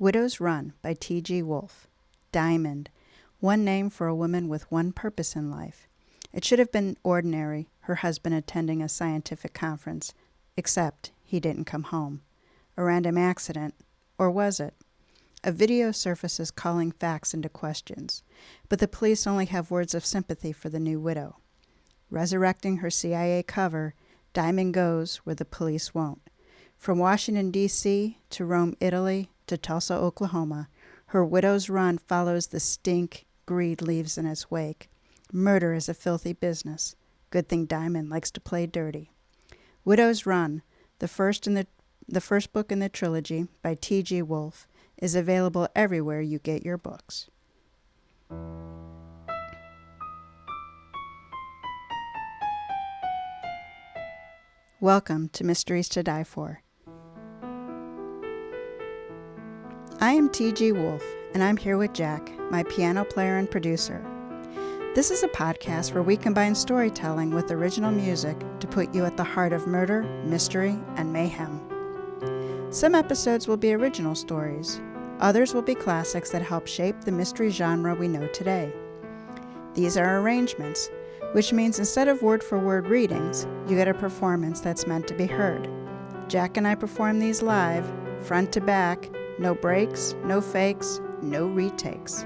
Widow's Run by TG Wolff. Diamond. One name for a woman with one purpose in life. It should have been ordinary, her husband attending a scientific conference, except he didn't come home. A random accident, or was it? A video surfaces calling facts into questions, but the police only have words of sympathy for the new widow. Resurrecting her CIA cover, Diamond goes where the police won't. From Washington, D.C. to Rome, Italy to Tulsa, Oklahoma, her widow's run follows the stink greed leaves in its wake. Murder is a filthy business. Good thing Diamond likes to play dirty. Widow's Run, the first book in the trilogy by TG Wolff, is available everywhere you get your books. Welcome to Mysteries to Die For. I am TG Wolff, and I'm here with Jack, my piano player and producer. This is a podcast where we combine storytelling with original music to put you at the heart of murder, mystery, and mayhem. Some episodes will be original stories. Others will be classics that help shape the mystery genre we know today. These are arrangements, which means instead of word-for-word readings, you get a performance that's meant to be heard. Jack and I perform these live, front to back, no breaks, no fakes, no retakes.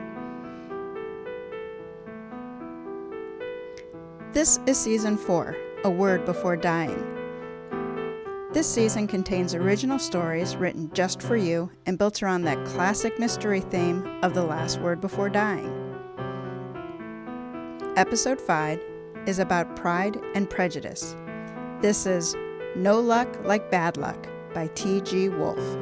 This is Season 4, A Word Before Dying. This season contains original stories written just for you and built around that classic mystery theme of the last word before dying. Episode 5 is about Pride and Prejudice. This is No Luck Like Bad Luck by T.G. Wolff.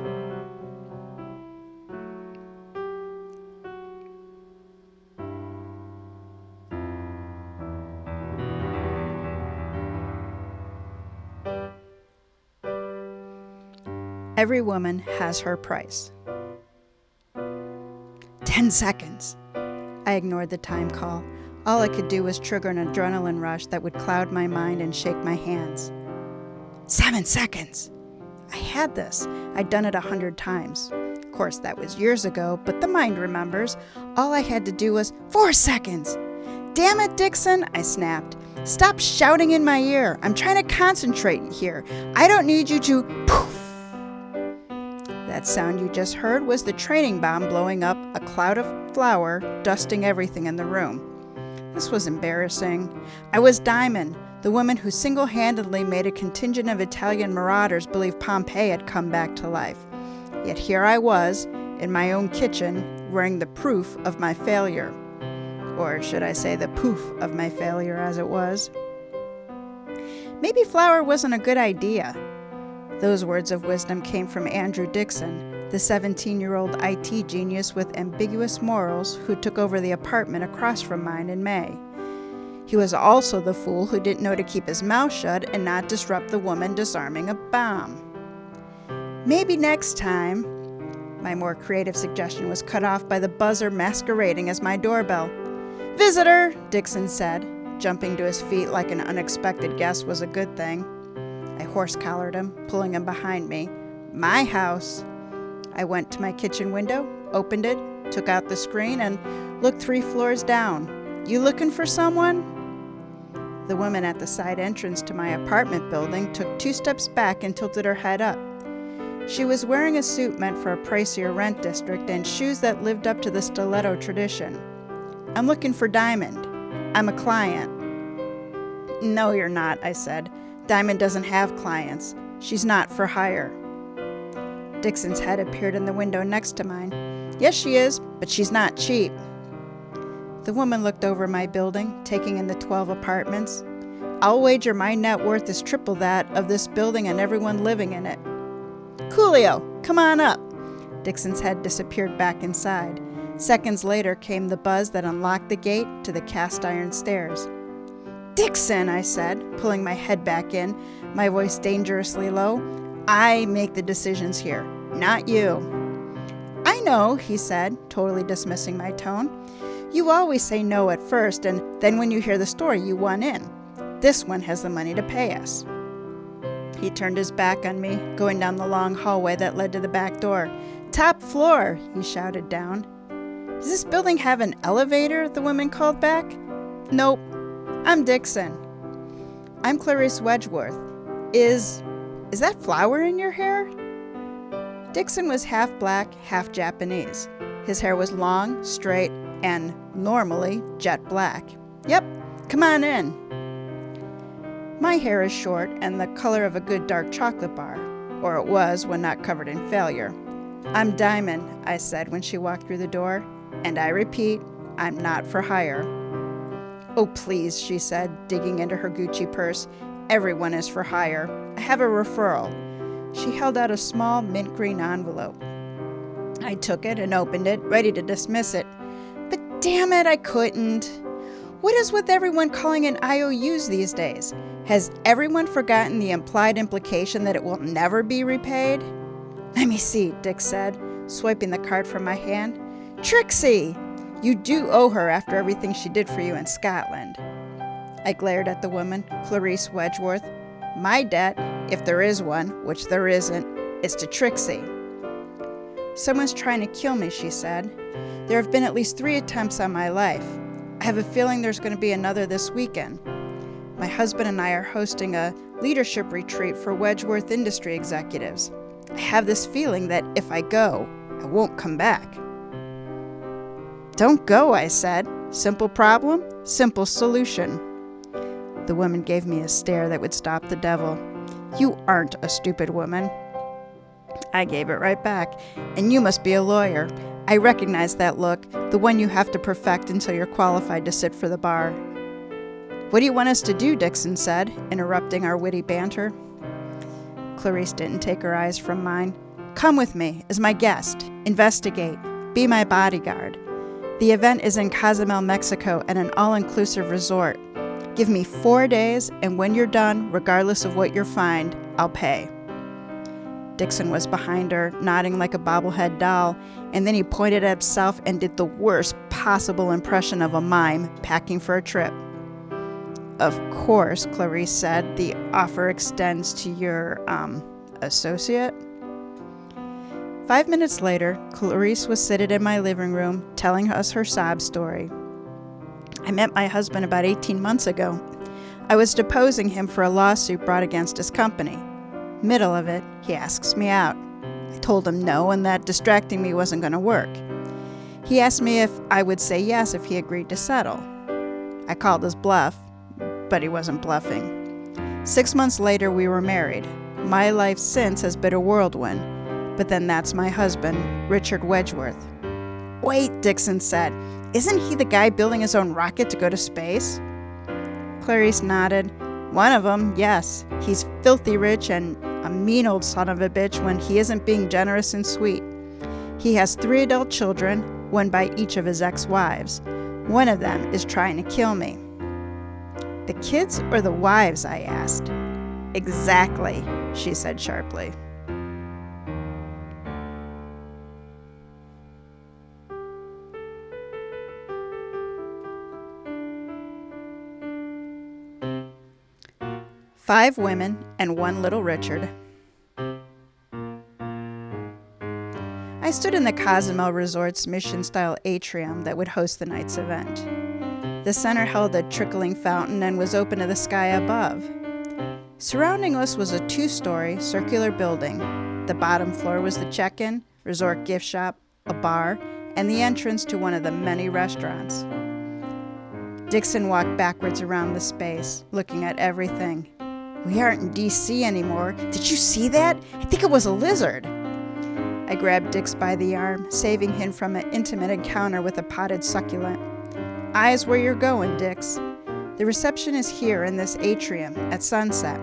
Every woman has her price. 10 seconds. I ignored the time call. All I could do was trigger an adrenaline rush that would cloud my mind and shake my hands. 7 seconds. I had this. I'd done it 100 times. Of course, that was years ago, but the mind remembers. All I had to do was 4 seconds. Damn it, Dixon, I snapped. Stop shouting in my ear. I'm trying to concentrate here. I don't need you to poof. That sound you just heard was the training bomb blowing up a cloud of flour, dusting everything in the room. This was embarrassing. I was Diamond, the woman who single-handedly made a contingent of Italian marauders believe Pompeii had come back to life. Yet here I was, in my own kitchen, wearing the proof of my failure. Or should I say the poof of my failure as it was. Maybe flour wasn't a good idea. Those words of wisdom came from Andrew Dixon, the 17-year-old IT genius with ambiguous morals who took over the apartment across from mine in May. He was also the fool who didn't know to keep his mouth shut and not disrupt the woman disarming a bomb. Maybe next time. My more creative suggestion was cut off by the buzzer masquerading as my doorbell. "Visitor," Dixon said. Jumping to his feet like an unexpected guest was a good thing. I horse-collared him, pulling him behind me. My house. I went to my kitchen window, opened it, took out the screen, and looked 3 floors down. "You looking for someone?" The woman at the side entrance to my apartment building took 2 steps back and tilted her head up. She was wearing a suit meant for a pricier rent district and shoes that lived up to the stiletto tradition. "I'm looking for Diamond. I'm a client." "No, you're not," I said. "Diamond doesn't have clients. She's not for hire." Dixon's head appeared in the window next to mine. "Yes, she is, but she's not cheap." The woman looked over my building, taking in the 12 apartments. "I'll wager my net worth is triple that of this building and everyone living in it." "Coolio, come on up." Dixon's head disappeared back inside. Seconds later came the buzz that unlocked the gate to the cast iron stairs. "Dixon," I said, pulling my head back in, my voice dangerously low. "I make the decisions here, not you." "I know," he said, totally dismissing my tone. "You always say no at first, and then when you hear the story, you want in. This one has the money to pay us." He turned his back on me, going down the long hallway that led to the back door. Top floor, he shouted down. Does this building have an elevator? The woman called back. Nope. I'm Dixon. I'm Clarice Wedgeworth. Is that flower in your hair? Dixon was half black, half Japanese. His hair was long, straight, and normally jet black. Yep, come on in. My hair is short and the color of a good dark chocolate bar, or it was when not covered in failure. I'm Diamond, I said when she walked through the door, and I repeat, I'm not for hire. Oh, please, she said, digging into her Gucci purse. Everyone is for hire. I have a referral. She held out a small mint green envelope. I took it and opened it, ready to dismiss it. But damn it, I couldn't. What is with everyone calling in IOUs these days? Has everyone forgotten the implied implication that it will never be repaid? Let me see, Dick said, swiping the card from my hand. Trixie! You do owe her after everything she did for you in Scotland. I glared at the woman, Clarice Wedgeworth. My debt, if there is one, which there isn't, is to Trixie. Someone's trying to kill me, she said. There have been at least 3 attempts on my life. I have a feeling there's going to be another this weekend. My husband and I are hosting a leadership retreat for Wedgeworth industry executives. I have this feeling that if I go, I won't come back. Don't go, I said. Simple problem, simple solution. The woman gave me a stare that would stop the devil. You aren't a stupid woman. I gave it right back. And you must be a lawyer. I recognize that look, the one you have to perfect until you're qualified to sit for the bar. What do you want us to do? Dixon said, interrupting our witty banter. Clarice didn't take her eyes from mine. Come with me as my guest. Investigate. Be my bodyguard. The event is in Cozumel, Mexico, at an all-inclusive resort. Give me 4 days, and when you're done, regardless of what you're fined, I'll pay. Dixon was behind her, nodding like a bobblehead doll, and then he pointed at himself and did the worst possible impression of a mime packing for a trip. Of course, Clarice said, the offer extends to your, associate? 5 minutes later, Clarice was seated in my living room, telling us her sob story. I met my husband about 18 months ago. I was deposing him for a lawsuit brought against his company. Middle of it, he asks me out. I told him no and that distracting me wasn't going to work. He asked me if I would say yes if he agreed to settle. I called his bluff, but he wasn't bluffing. 6 months later, we were married. My life since has been a whirlwind. But then that's my husband, Richard Wedgeworth. Wait, Dixon said. Isn't he the guy building his own rocket to go to space? Clarice nodded. One of them, yes. He's filthy rich and a mean old son of a bitch when he isn't being generous and sweet. He has 3 adult children, one by each of his ex-wives. One of them is trying to kill me. The kids or the wives, I asked. Exactly, she said sharply. Five women and one little Richard. I stood in the Cozumel Resort's mission-style atrium that would host the night's event. The center held a trickling fountain and was open to the sky above. Surrounding us was a 2-story circular building. The bottom floor was the check-in, resort gift shop, a bar, and the entrance to one of the many restaurants. Dixon walked backwards around the space, looking at everything. We aren't in D.C. anymore. Did you see that? I think it was a lizard. I grabbed Dix by the arm, saving him from an intimate encounter with a potted succulent. Eyes where you're going, Dix. The reception is here in this atrium at sunset.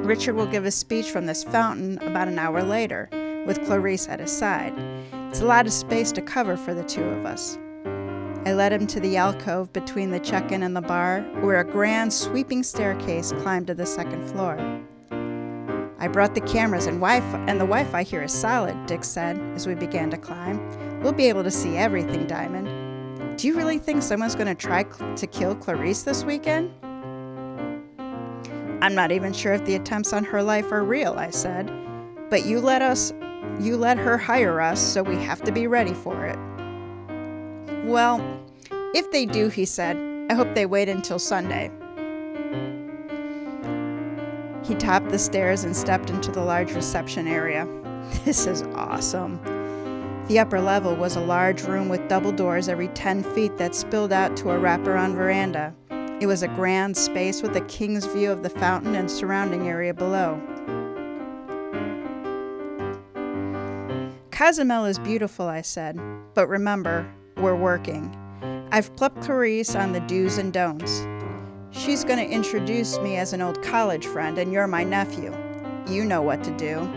Richard will give a speech from this fountain about an hour later, with Clarice at his side. It's a lot of space to cover for the 2 of us. I led him to the alcove between the check-in and the bar, where a grand sweeping staircase climbed to the 2nd floor. I brought the cameras and the Wi-Fi here is solid, Dick said as we began to climb. We'll be able to see everything, Diamond. Do you really think someone's going to try to kill Clarice this weekend? I'm not even sure if the attempts on her life are real, I said. But you let us you let her hire us, so we have to be ready for it." "Well, if they do," he said, "I hope they wait until Sunday." He topped the stairs and stepped into the large reception area. This is awesome. The upper level was a large room with double doors every 10 feet that spilled out to a wraparound veranda. It was a grand space with a king's view of the fountain and surrounding area below. "Cozumel is beautiful," I said, "but remember, we're working. I've plucked Clarice on the do's and don'ts. She's going to introduce me as an old college friend, and you're my nephew. You know what to do."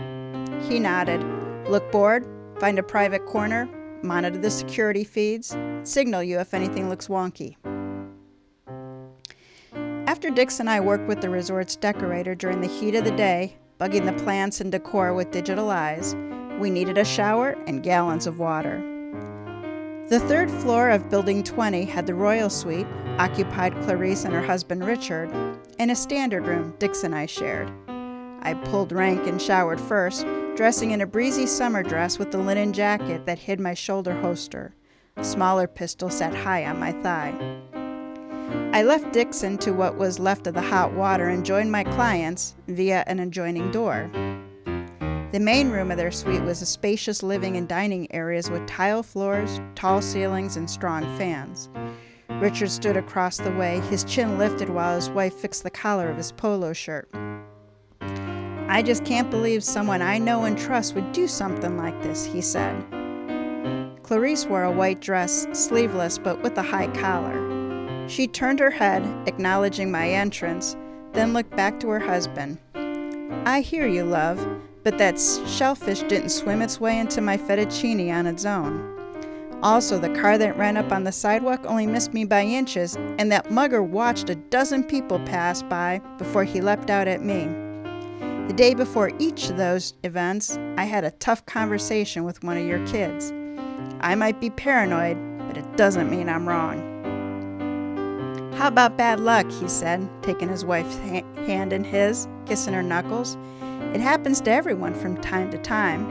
He nodded. "Look bored? Find a private corner, monitor the security feeds, signal you if anything looks wonky." After Dix and I worked with the resort's decorator during the heat of the day, bugging the plants and decor with digital eyes, we needed a shower and gallons of water. The third floor of Building 20 had the Royal Suite, occupied Clarice and her husband Richard, and a standard room Dix and I shared. I pulled rank and showered first, dressing in a breezy summer dress with a linen jacket that hid my shoulder holster. A smaller pistol sat high on my thigh. I left Dixon to what was left of the hot water and joined my clients via an adjoining door. The main room of their suite was a spacious living and dining areas with tile floors, tall ceilings, and strong fans. Richard stood across the way, his chin lifted while his wife fixed the collar of his polo shirt. "I just can't believe someone I know and trust would do something like this," he said. Clarice wore a white dress, sleeveless but with a high collar. She turned her head, acknowledging my entrance, then looked back to her husband. "I hear you, love, but that shellfish didn't swim its way into my fettuccine on its own. Also, the car that ran up on the sidewalk only missed me by inches, and that mugger watched a dozen people pass by before he leapt out at me. The day before each of those events, I had a tough conversation with one of your kids. I might be paranoid, but it doesn't mean I'm wrong." "How about bad luck?" he said, taking his wife's hand in his, kissing her knuckles. "It happens to everyone from time to time."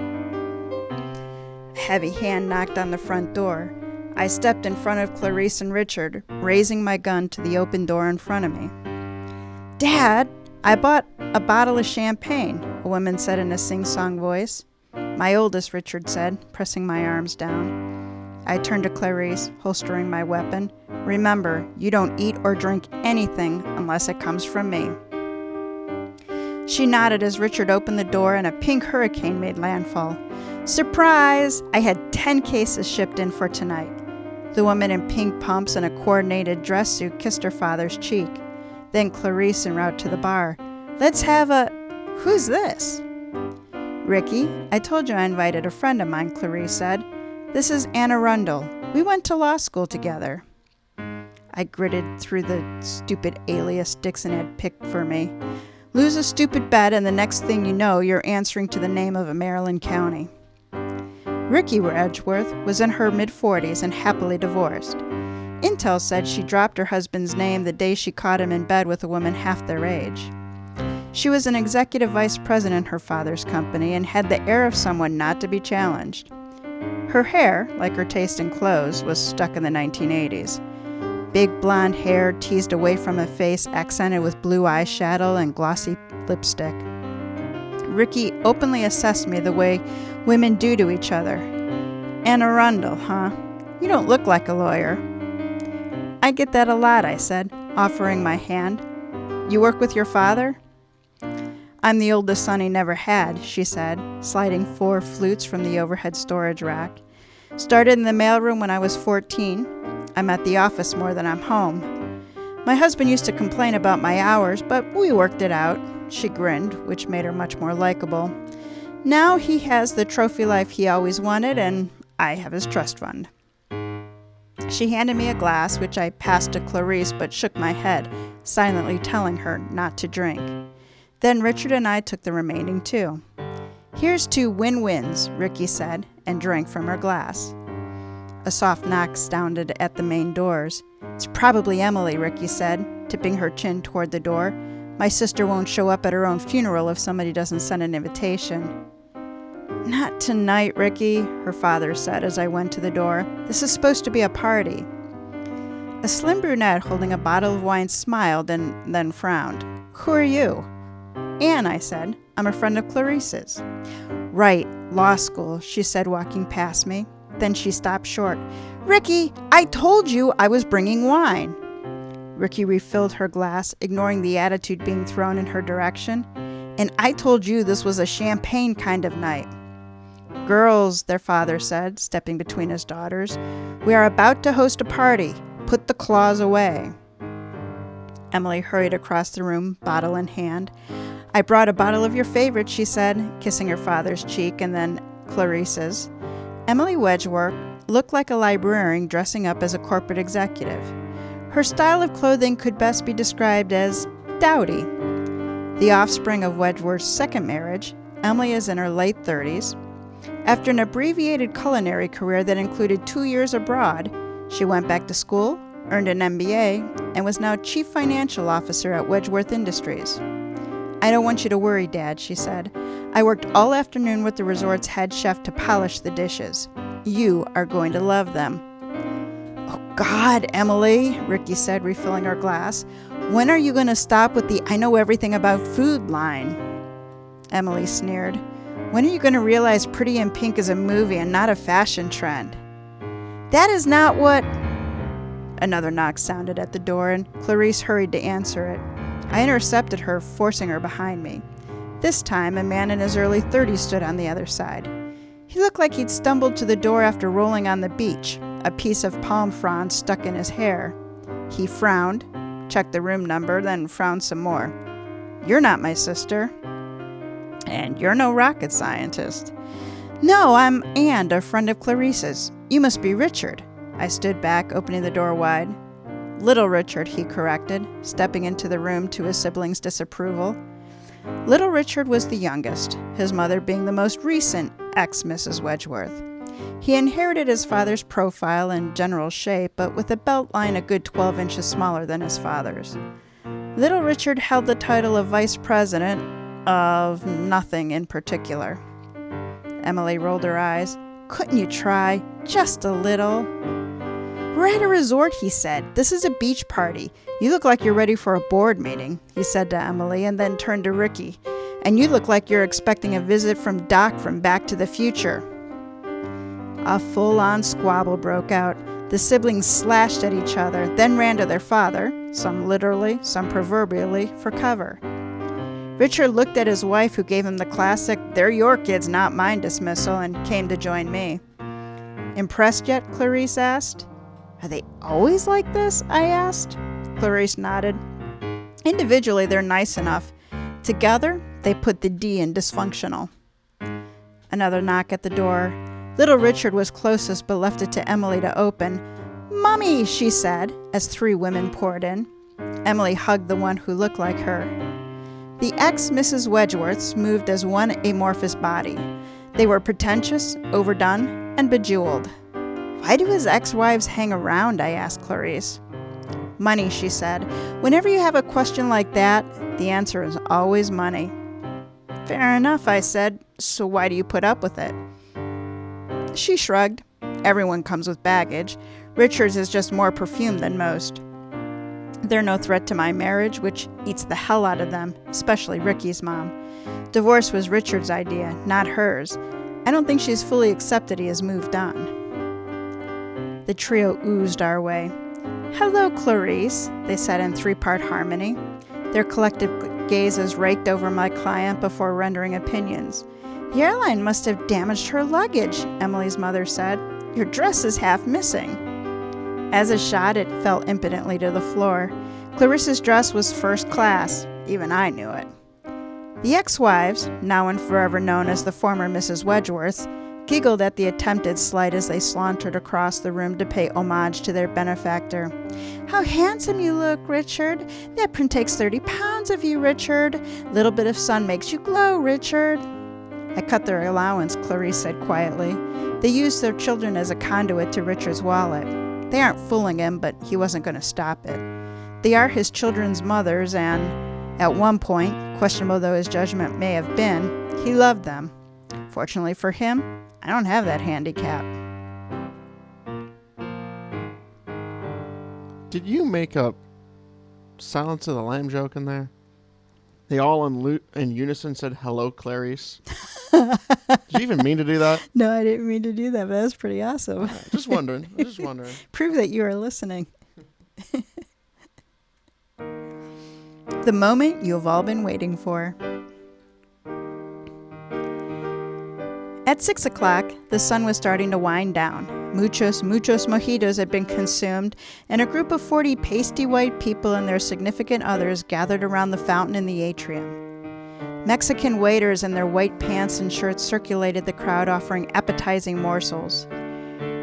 A heavy hand knocked on the front door. I stepped in front of Clarice and Richard, raising my gun to the open door in front of me. "Dad, I bought a bottle of champagne," a woman said in a sing-song voice. "My oldest," Richard said, pressing my arms down. I turned to Clarice, holstering my weapon. "Remember, you don't eat or drink anything unless it comes from me." She nodded as Richard opened the door and a pink hurricane made landfall. "Surprise! I had 10 cases shipped in for tonight." The woman in pink pumps and a coordinated dress suit kissed her father's cheek. Then Clarice en route to the bar. "Let's have a... Who's this?" "Ricky, I told you I invited a friend of mine," Clarice said. "This is Anna Rundle. We went to law school together." I gritted through the stupid alias Dixon had picked for me. Lose a stupid bet and the next thing you know, you're answering to the name of a Maryland county. Ricky Edgeworth was in her mid-40s and happily divorced. Intel said she dropped her husband's name the day she caught him in bed with a woman half their age. She was an executive vice president in her father's company and had the air of someone not to be challenged. Her hair, like her taste in clothes, was stuck in the 1980s. Big blonde hair teased away from a face accented with blue eyeshadow and glossy lipstick. Ricky openly assessed me the way women do to each other. "Anna Rundle, huh? You don't look like a lawyer." "I get that a lot," I said, offering my hand. "You work with your father?" "I'm the oldest son he never had," she said, sliding 4 flutes from the overhead storage rack. "Started in the mailroom when I was 14. I'm at the office more than I'm home. My husband used to complain about my hours, but we worked it out." She grinned, which made her much more likable. "Now he has the trophy life he always wanted, and I have his trust fund." She handed me a glass, which I passed to Clarice but shook my head, silently telling her not to drink. Then Richard and I took the remaining 2. "Here's 2 win-wins," Ricky said, and drank from her glass. A soft knock sounded at the main doors. "It's probably Emily," Ricky said, tipping her chin toward the door. "My sister won't show up at her own funeral if somebody doesn't send an invitation." "Not tonight, Ricky," her father said as I went to the door. "This is supposed to be a party." A slim brunette holding a bottle of wine smiled and then frowned. "Who are you?" "Anne," I said. "I'm a friend of Clarice's." "Right, law school," she said, walking past me. Then she stopped short. "Ricky, I told you I was bringing wine." Ricky refilled her glass, ignoring the attitude being thrown in her direction. "And I told you this was a champagne kind of night." "Girls," their father said, stepping between his daughters, "we are about to host a party. Put the claws away." Emily hurried across the room, bottle in hand. "I brought a bottle of your favorite," she said, kissing her father's cheek and then Clarice's. Emily Wedgeworth looked like a librarian dressing up as a corporate executive. Her style of clothing could best be described as dowdy. The offspring of Wedgeworth's second marriage, Emily is in her late 30s. After an abbreviated culinary career that included 2 years abroad, she went back to school, earned an MBA, and was now Chief Financial Officer at Wedgeworth Industries. "I don't want you to worry, Dad," she said. "I worked all afternoon with the resort's head chef to polish the dishes. You are going to love them." "Oh, God, Emily," Ricky said, refilling her glass. "When are you going to stop with the 'I know everything about food' line?" Emily sneered. "When are you going to realize Pretty in Pink is a movie and not a fashion trend?" "That is not what—" Another knock sounded at the door, and Clarice hurried to answer it. I intercepted her, forcing her behind me. This time, a man in his early 30s stood on the other side. He looked like he'd stumbled to the door after rolling on the beach, a piece of palm frond stuck in his hair. He frowned, checked the room number, then frowned some more. "You're not my sister. And you're no rocket scientist." "No, I'm Anne, a friend of Clarice's. You must be Richard." I stood back, opening the door wide. "Little Richard," he corrected, stepping into the room to his siblings' disapproval. Little Richard was the youngest, his mother being the most recent ex-Mrs. Wedgeworth. He inherited his father's profile and general shape, but with a belt line a good 12 inches smaller than his father's. Little Richard held the title of vice president of nothing in particular. Emily rolled her eyes. "Couldn't you try? Just a little?" "We're at a resort," he said. "This is a beach party. You look like you're ready for a board meeting," he said to Emily, and then turned to Ricky. "And you look like you're expecting a visit from Doc from Back to the Future." A full-on squabble broke out. The siblings slashed at each other, then ran to their father, some literally, some proverbially, for cover. Richard looked at his wife, who gave him the classic, "They're your kids, not mine" dismissal, and came to join me. "Impressed yet?" Clarice asked. "Are they always like this?" I asked. Clarice nodded. "Individually, they're nice enough. Together, they put the D in dysfunctional." Another knock at the door. Little Richard was closest but left it to Emily to open. "Mummy," she said, as 3 women poured in. Emily hugged the one who looked like her. The ex-Mrs. Wedgeworths moved as one amorphous body. They were pretentious, overdone, and bejeweled. "Why do his ex-wives hang around?" I asked Clarice. "Money," she said. "Whenever you have a question like that, the answer is always money." "Fair enough," I said. "So why do you put up with it?" She shrugged. "Everyone comes with baggage. Richard's is just more perfumed than most. They're no threat to my marriage, which eats the hell out of them, especially Ricky's mom. Divorce was Richard's idea, not hers. I don't think she's fully accepted he has moved on." The trio oozed our way. "Hello, Clarice," they said in 3-part harmony. Their collective gazes raked over my client before rendering opinions. "The airline must have damaged her luggage," Emily's mother said. "Your dress is half missing." As a shot, it fell impotently to the floor. Clarissa's dress was first class. Even I knew it. The ex-wives, now and forever known as the former Mrs. Wedgeworth, giggled at the attempted slight as they sauntered across the room to pay homage to their benefactor. "How handsome you look, Richard. That print takes 30 pounds of you, Richard. Little bit of sun makes you glow, Richard." "I cut their allowance," Clarice said quietly. "They used their children as a conduit to Richard's wallet. They aren't fooling him, but he wasn't going to stop it. They are his children's mothers, and, at one point, questionable though his judgment may have been, he loved them. Fortunately for him, I don't have that handicap. Did you make a Silence of the Lamb joke in there? They all in unison said, "Hello, Clarice." Did you even mean to do that? No, I didn't mean to do that, but that's pretty awesome. Just wondering. Prove that you are listening. The moment you have all been waiting for. At 6 o'clock, the sun was starting to wind down. Muchos mojitos had been consumed, and a group of 40 pasty white people and their significant others gathered around the fountain in the atrium. Mexican waiters in their white pants and shirts circulated the crowd, offering appetizing morsels.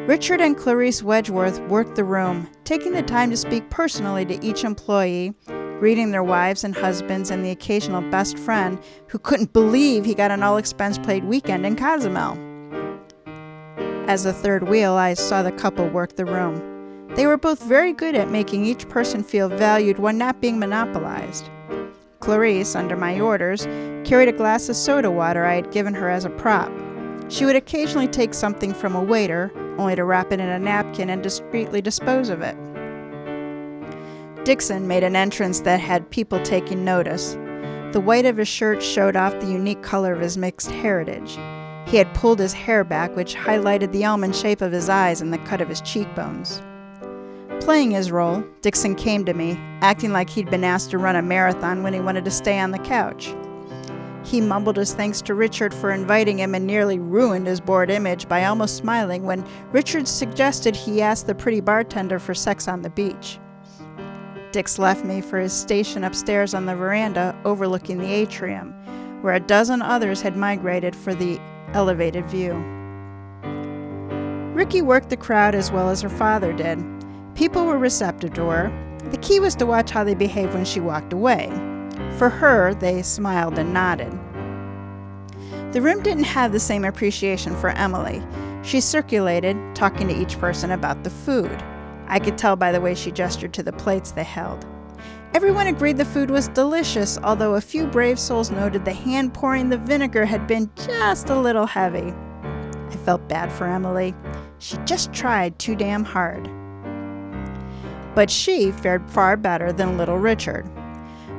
Richard and Clarice Wedgeworth worked the room, taking the time to speak personally to each employee, greeting their wives and husbands and the occasional best friend who couldn't believe he got an all-expense-paid weekend in Cozumel. As the third wheel, I saw the couple work the room. They were both very good at making each person feel valued while not being monopolized. Clarice, under my orders, carried a glass of soda water I had given her as a prop. She would occasionally take something from a waiter, only to wrap it in a napkin and discreetly dispose of it. Dixon made an entrance that had people taking notice. The white of his shirt showed off the unique color of his mixed heritage. He had pulled his hair back, which highlighted the almond shape of his eyes and the cut of his cheekbones. Playing his role, Dixon came to me, acting like he'd been asked to run a marathon when he wanted to stay on the couch. He mumbled his thanks to Richard for inviting him and nearly ruined his bored image by almost smiling when Richard suggested he ask the pretty bartender for sex on the beach. Dix left me for his station upstairs on the veranda overlooking the atrium, where a dozen others had migrated for the elevated view. Ricky worked the crowd as well as her father did. People were receptive to her. The key was to watch how they behaved when she walked away. For her, they smiled and nodded. The room didn't have the same appreciation for Emily. She circulated, talking to each person about the food. I could tell by the way she gestured to the plates they held. Everyone agreed the food was delicious, although a few brave souls noted the hand pouring the vinegar had been just a little heavy. I felt bad for Emily. She just tried too damn hard. But she fared far better than little Richard.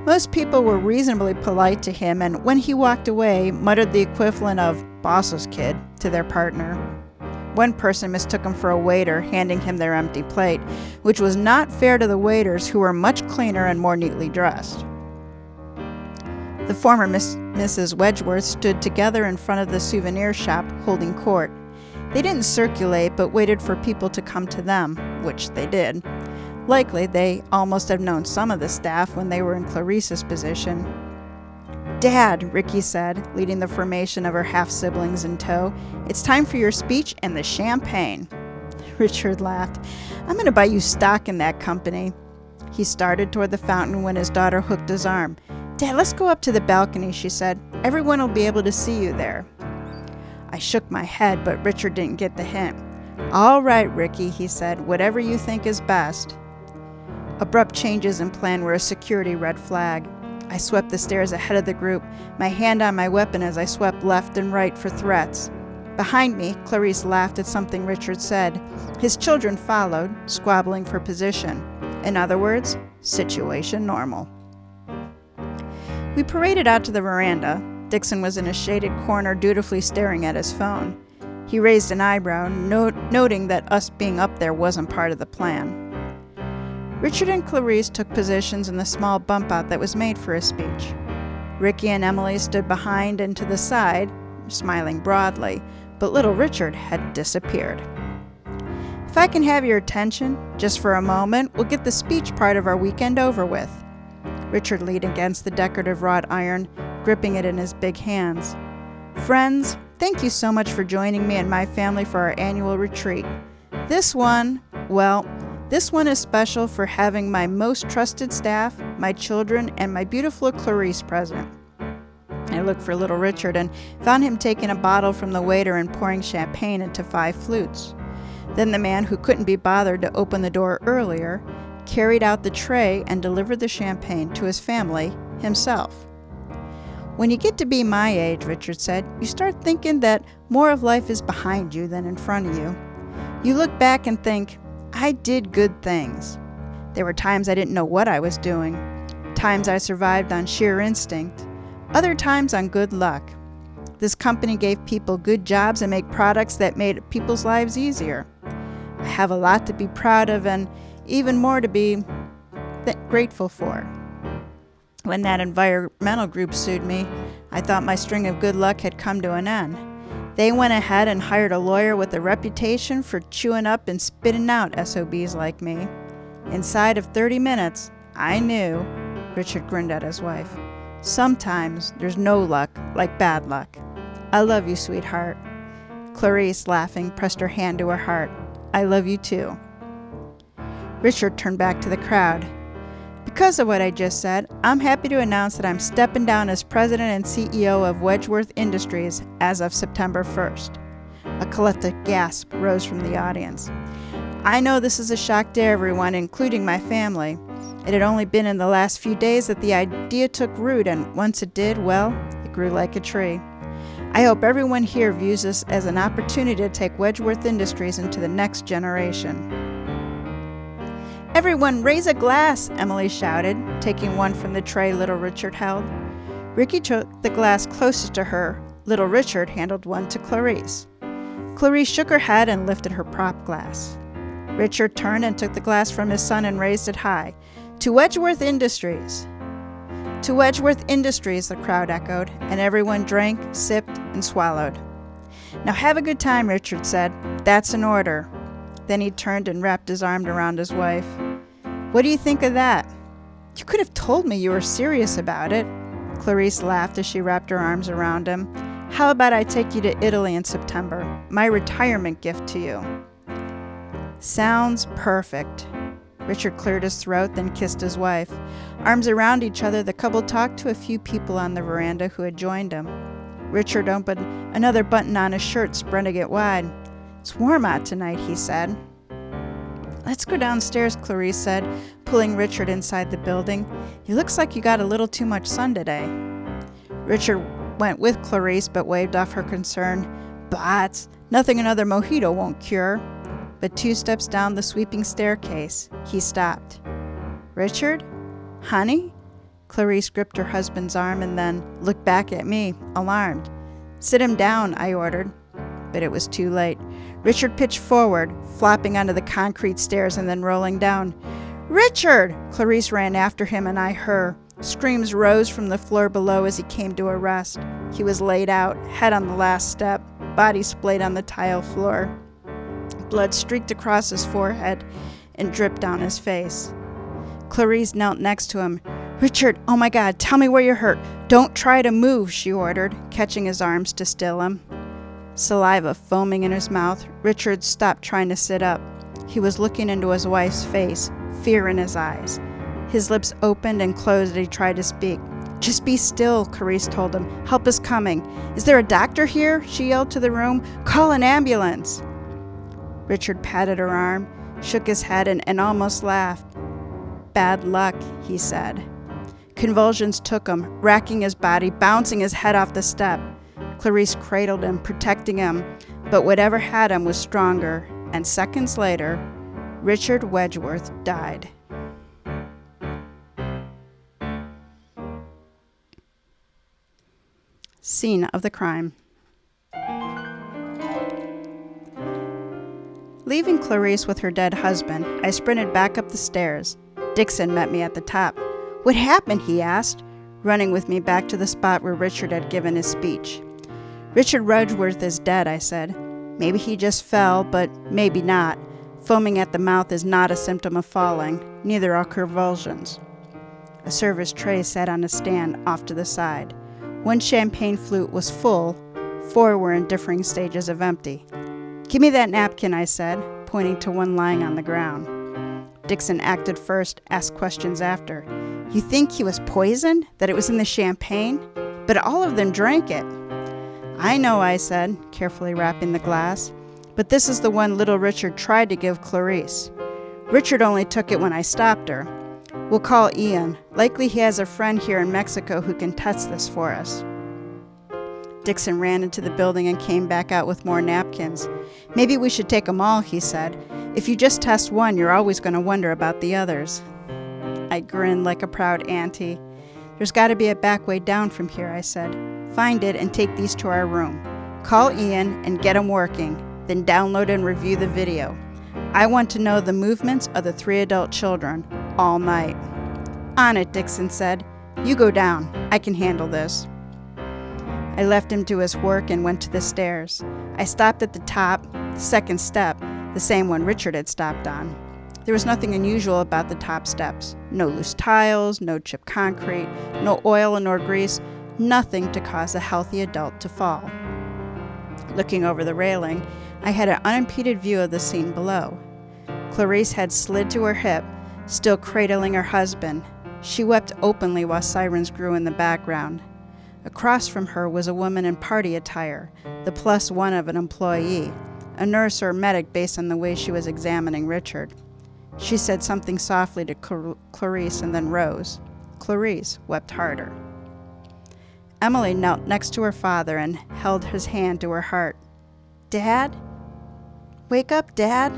Most people were reasonably polite to him, and when he walked away, muttered the equivalent of "boss's kid" to their partner. One person mistook him for a waiter, handing him their empty plate, which was not fair to the waiters, who were much cleaner and more neatly dressed. The former Mrs. Wedgeworth stood together in front of the souvenir shop, holding court. They didn't circulate, but waited for people to come to them, which they did. Likely, they all must have known some of the staff when they were in Clarice's position. "Dad," Ricky said, leading the formation of her half-siblings in tow, "it's time for your speech and the champagne." Richard laughed. "I'm going to buy you stock in that company." He started toward the fountain when his daughter hooked his arm. "Dad, let's go up to the balcony," she said. "Everyone will be able to see you there." I shook my head, but Richard didn't get the hint. "All right, Ricky," he said, "whatever you think is best." Abrupt changes in plan were a security red flag. I swept the stairs ahead of the group, my hand on my weapon as I swept left and right for threats. Behind me, Clarice laughed at something Richard said. His children followed, squabbling for position. In other words, situation normal. We paraded out to the veranda. Dixon was in a shaded corner, dutifully staring at his phone. He raised an eyebrow, noting that us being up there wasn't part of the plan. Richard and Clarice took positions in the small bump out that was made for his speech. Ricky and Emily stood behind and to the side, smiling broadly, but little Richard had disappeared. "If I can have your attention, just for a moment, we'll get the speech part of our weekend over with." Richard leaned against the decorative wrought iron, gripping it in his big hands. "Friends, thank you so much for joining me and my family for our annual retreat. This one is special for having my most trusted staff, my children, and my beautiful Clarice present." I looked for little Richard and found him taking a bottle from the waiter and pouring champagne into 5 flutes. Then the man, who couldn't be bothered to open the door earlier, carried out the tray and delivered the champagne to his family himself. When you get to be my age, Richard said, you start thinking that more of life is behind you than in front of you. You look back and think, I did good things. There were times I didn't know what I was doing, times I survived on sheer instinct, other times on good luck. This company gave people good jobs and made products that made people's lives easier. I have a lot to be proud of and even more to be grateful for. When that environmental group sued me, I thought my string of good luck had come to an end. They went ahead and hired a lawyer with a reputation for chewing up and spitting out SOBs like me. Inside of 30 minutes, I knew, Richard grinned at his wife, sometimes there's no luck like bad luck. I love you, sweetheart. Clarice, laughing, pressed her hand to her heart. I love you too. Richard turned back to the crowd. Because of what I just said, I'm happy to announce that I'm stepping down as president and CEO of Wedgeworth Industries as of September 1st. A collective gasp rose from the audience. I know this is a shock to everyone, including my family. It had only been in the last few days that the idea took root, and once it did, well, it grew like a tree. I hope everyone here views this as an opportunity to take Wedgeworth Industries into the next generation. Everyone raise a glass, Emily shouted, taking one from the tray little Richard held. Ricky took the glass closest to her. Little Richard handed one to Clarice. Clarice shook her head and lifted her prop glass. Richard turned and took the glass from his son and raised it high. To Wedgeworth Industries. To Wedgeworth Industries, the crowd echoed, and everyone drank, sipped, and swallowed. Now have a good time, Richard said. That's an order. Then he turned and wrapped his arm around his wife. What do you think of that? You could have told me you were serious about it. Clarice laughed as she wrapped her arms around him. How about I take you to Italy in September? My retirement gift to you. Sounds perfect. Richard cleared his throat, then kissed his wife. Arms around each other, the couple talked to a few people on the veranda who had joined them. Richard opened another button on his shirt, spreading it wide. It's warm out tonight, he said. Let's go downstairs, Clarice said, pulling Richard inside the building. It looks like you got a little too much sun today. Richard went with Clarice, but waved off her concern. But nothing another mojito won't cure. But 2 steps down the sweeping staircase, he stopped. Richard? Honey? Clarice gripped her husband's arm and then looked back at me, alarmed. Sit him down, I ordered. But it was too late. Richard pitched forward, flopping onto the concrete stairs and then rolling down. Richard! Clarice ran after him and I her. Screams rose from the floor below as he came to a rest. He was laid out, head on the last step, body splayed on the tile floor. Blood streaked across his forehead and dripped down his face. Clarice knelt next to him. Richard, oh my God, tell me where you're hurt. Don't try to move, she ordered, catching his arms to still him. Saliva foaming in his mouth, Richard stopped trying to sit up. He was looking into his wife's face, fear in his eyes. His lips opened and closed as he tried to speak. Just be still, Clarice told him. Help is coming. Is there a doctor here? She yelled to the room. Call an ambulance. Richard patted her arm, shook his head, and almost laughed. Bad luck, he said. Convulsions took him, racking his body, bouncing his head off the step. Clarice cradled him, protecting him, but whatever had him was stronger, and seconds later, Richard Wedgeworth died. Scene of the crime. Leaving Clarice with her dead husband, I sprinted back up the stairs. Dixon met me at the top. What happened? He asked, running with me back to the spot where Richard had given his speech. Richard Wedgeworth is dead, I said. Maybe he just fell, but maybe not. Foaming at the mouth is not a symptom of falling. Neither are convulsions. A server's tray sat on a stand off to the side. 1 champagne flute was full. 4 were in differing stages of empty. Give me that napkin, I said, pointing to one lying on the ground. Dixon acted first, asked questions after. You think he was poisoned? That it was in the champagne? But all of them drank it. I know, I said, carefully wrapping the glass. But this is the one little Richard tried to give Clarice. Richard only took it when I stopped her. We'll call Ian. Likely he has a friend here in Mexico who can test this for us. Dixon ran into the building and came back out with more napkins. Maybe we should take 'em all, he said. If you just test one, you're always going to wonder about the others. I grinned like a proud auntie. There's got to be a back way down from here, I said. Find it and take these to our room. Call Ian and get 'em working, then download and review the video. I want to know the movements of the 3 adult children all night. On it, Dixon said. You go down. I can handle this. I left him to his work and went to the stairs. I stopped at the top, the second step, the same one Richard had stopped on. There was nothing unusual about the top steps. No loose tiles, no chipped concrete, no oil nor grease, nothing to cause a healthy adult to fall. Looking over the railing, I had an unimpeded view of the scene below. Clarice had slid to her hip, still cradling her husband. She wept openly while sirens grew in the background. Across from her was a woman in party attire, the +1 of an employee, a nurse or medic based on the way she was examining Richard. She said something softly to Clarice and then rose. Clarice wept harder. Emily knelt next to her father and held his hand to her heart. Dad? Wake up, Dad.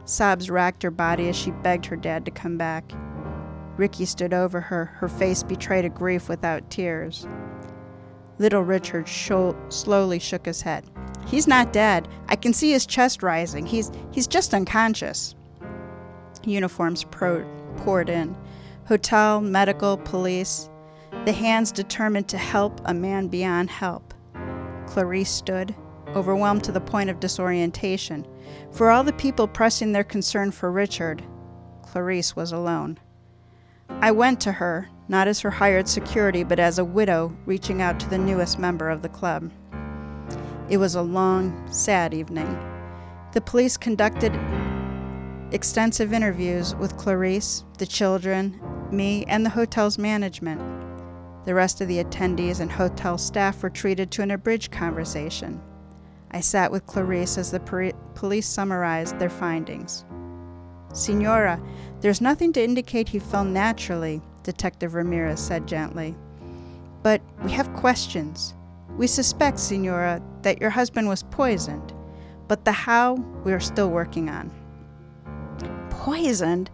Sobs racked her body as she begged her dad to come back. Ricky stood over her. Her face betrayed a grief without tears. Little Richard slowly shook his head. He's not dead. I can see his chest rising. He's just unconscious. Uniforms poured in. Hotel, medical, police. The hands determined to help a man beyond help. Clarice stood, overwhelmed to the point of disorientation. For all the people pressing their concern for Richard, Clarice was alone. I went to her, not as her hired security, but as a widow reaching out to the newest member of the club. It was a long, sad evening. The police conducted extensive interviews with Clarice, the children, me, and the hotel's management. The rest of the attendees and hotel staff were treated to an abridged conversation. I sat with Clarice as the police summarized their findings. Senora, there's nothing to indicate he fell naturally, Detective Ramirez said gently. But we have questions. We suspect, Senora, that your husband was poisoned, but the how we are still working on. Poisoned?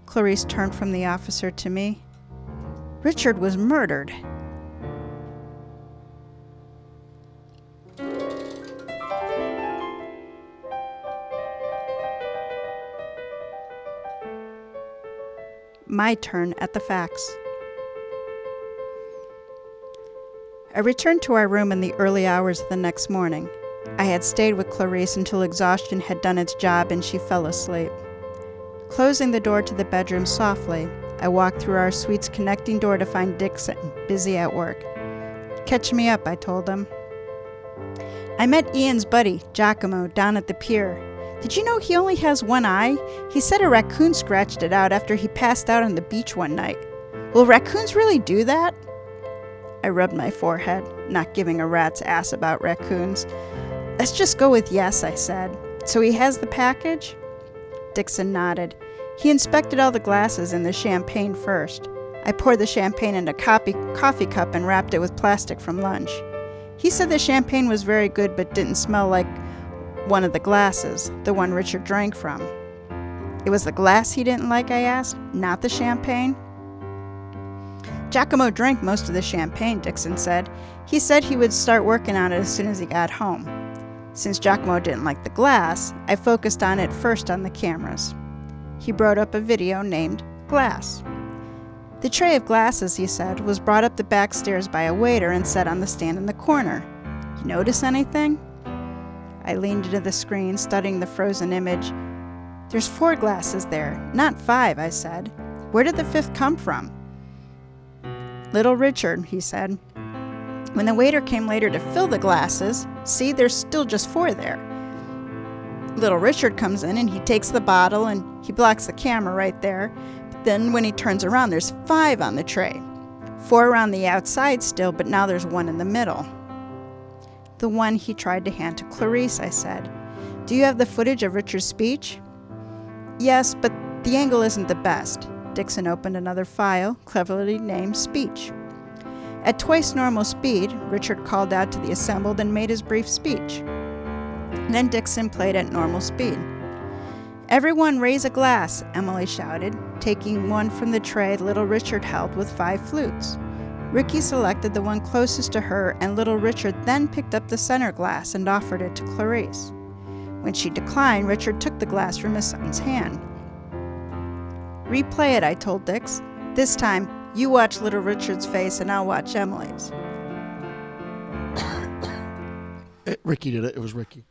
Clarice turned from the officer to me. Richard was murdered. My turn at the facts. I returned to our room in the early hours of the next morning. I had stayed with Clarice until exhaustion had done its job and she fell asleep. Closing the door to the bedroom softly, I walked through our suite's connecting door to find Dixon, busy at work. Catch me up, I told him. I met Ian's buddy, Giacomo, down at the pier. Did you know he only has one eye? He said a raccoon scratched it out after he passed out on the beach one night. Will raccoons really do that? I rubbed my forehead, not giving a rat's ass about raccoons. Let's just go with yes, I said. So he has the package? Dixon nodded. He inspected all the glasses and the champagne first. I poured the champagne in a coffee cup and wrapped it with plastic from lunch. He said the champagne was very good but didn't smell like one of the glasses, the one Richard drank from. It was the glass he didn't like, I asked, not the champagne? Giacomo drank most of the champagne, Dixon said. He said he would start working on it as soon as he got home. Since Giacomo didn't like the glass, I focused on it first on the cameras. He brought up a video named Glass. The tray of glasses, he said, was brought up the back stairs by a waiter and set on the stand in the corner. You notice anything? I leaned into the screen, studying the frozen image. There's 4 glasses there, not 5, I said. Where did the 5th come from? Little Richard, he said. When the waiter came later to fill the glasses, see, there's still just 4 there. Little Richard comes in and he takes the bottle and he blocks the camera right there. But then when he turns around, there's 5 on the tray. 4 around the outside still, but now there's 1 in the middle. The one he tried to hand to Clarice, I said. Do you have the footage of Richard's speech? Yes, but the angle isn't the best. Dixon opened another file, cleverly named Speech. At twice normal speed, Richard called out to the assembled and made his brief speech. Then Dixon played at normal speed. "Everyone raise a glass," Emily shouted, taking one from the tray little Richard held with 5 flutes. Ricky selected the one closest to her, and little Richard then picked up the center glass and offered it to Clarice. When she declined, Richard took the glass from his son's hand. "Replay it," I told Dix. "This time, you watch little Richard's face and I'll watch Emily's." Ricky did it. It was Ricky.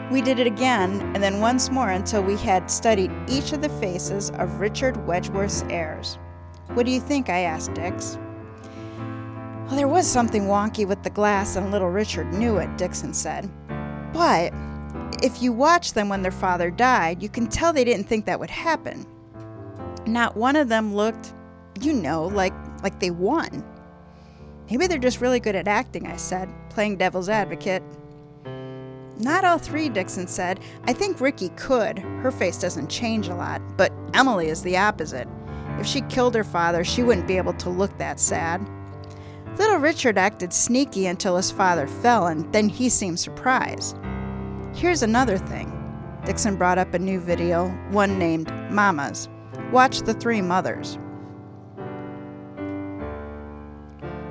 We did it again, and then once more until we had studied each of the faces of Richard Wedgeworth's heirs. "What do you think?" I asked Dix. "Well, there was something wonky with the glass, and little Richard knew it," Dixon said. "But if you watch them when their father died, you can tell they didn't think that would happen. Not one of them looked, like they won." "Maybe they're just really good at acting," I said, playing devil's advocate. "Not all 3, Dixon said. I think Ricky could. Her face doesn't change a lot, but Emily is the opposite. If she killed her father, she wouldn't be able to look that sad. Little Richard acted sneaky until his father fell, and then he seemed surprised. Here's another thing." Dixon brought up a new video, one named Mamas. "Watch the 3 mothers."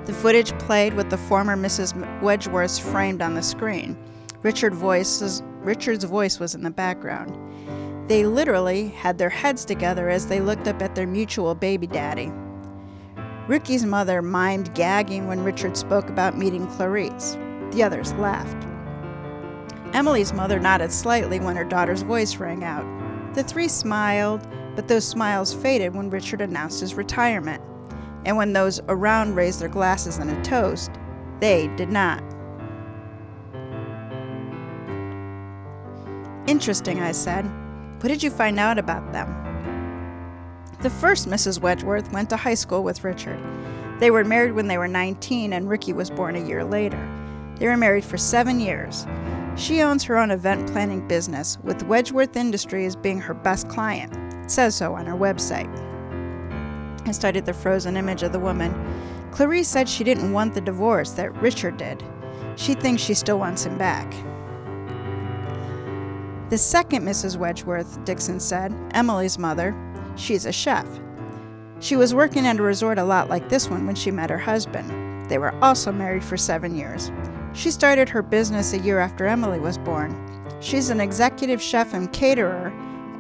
The footage played with the former Mrs. Wedgeworth framed on the screen. Richard's voice was in the background. They literally had their heads together as they looked up at their mutual baby daddy. Ricky's mother mimed gagging when Richard spoke about meeting Clarice. The others laughed. Emily's mother nodded slightly when her daughter's voice rang out. The 3 smiled, but those smiles faded when Richard announced his retirement. And when those around raised their glasses in a toast, they did not. "Interesting," I said. "What did you find out about them?" The first Mrs. Wedgeworth went to high school with Richard. They were married when they were 19, and Ricky was born a year later. They were married for 7 years. She owns her own event planning business, with Wedgeworth Industries being her best client. It says so on her website. I studied the frozen image of the woman. Clarice said she didn't want the divorce, that Richard did. She thinks she still wants him back. The second Mrs. Wedgeworth, Dixon said, Emily's mother, she's a chef. She was working at a resort a lot like this one when she met her husband. They were also married for 7 years. She started her business a year after Emily was born. She's an executive chef and caterer,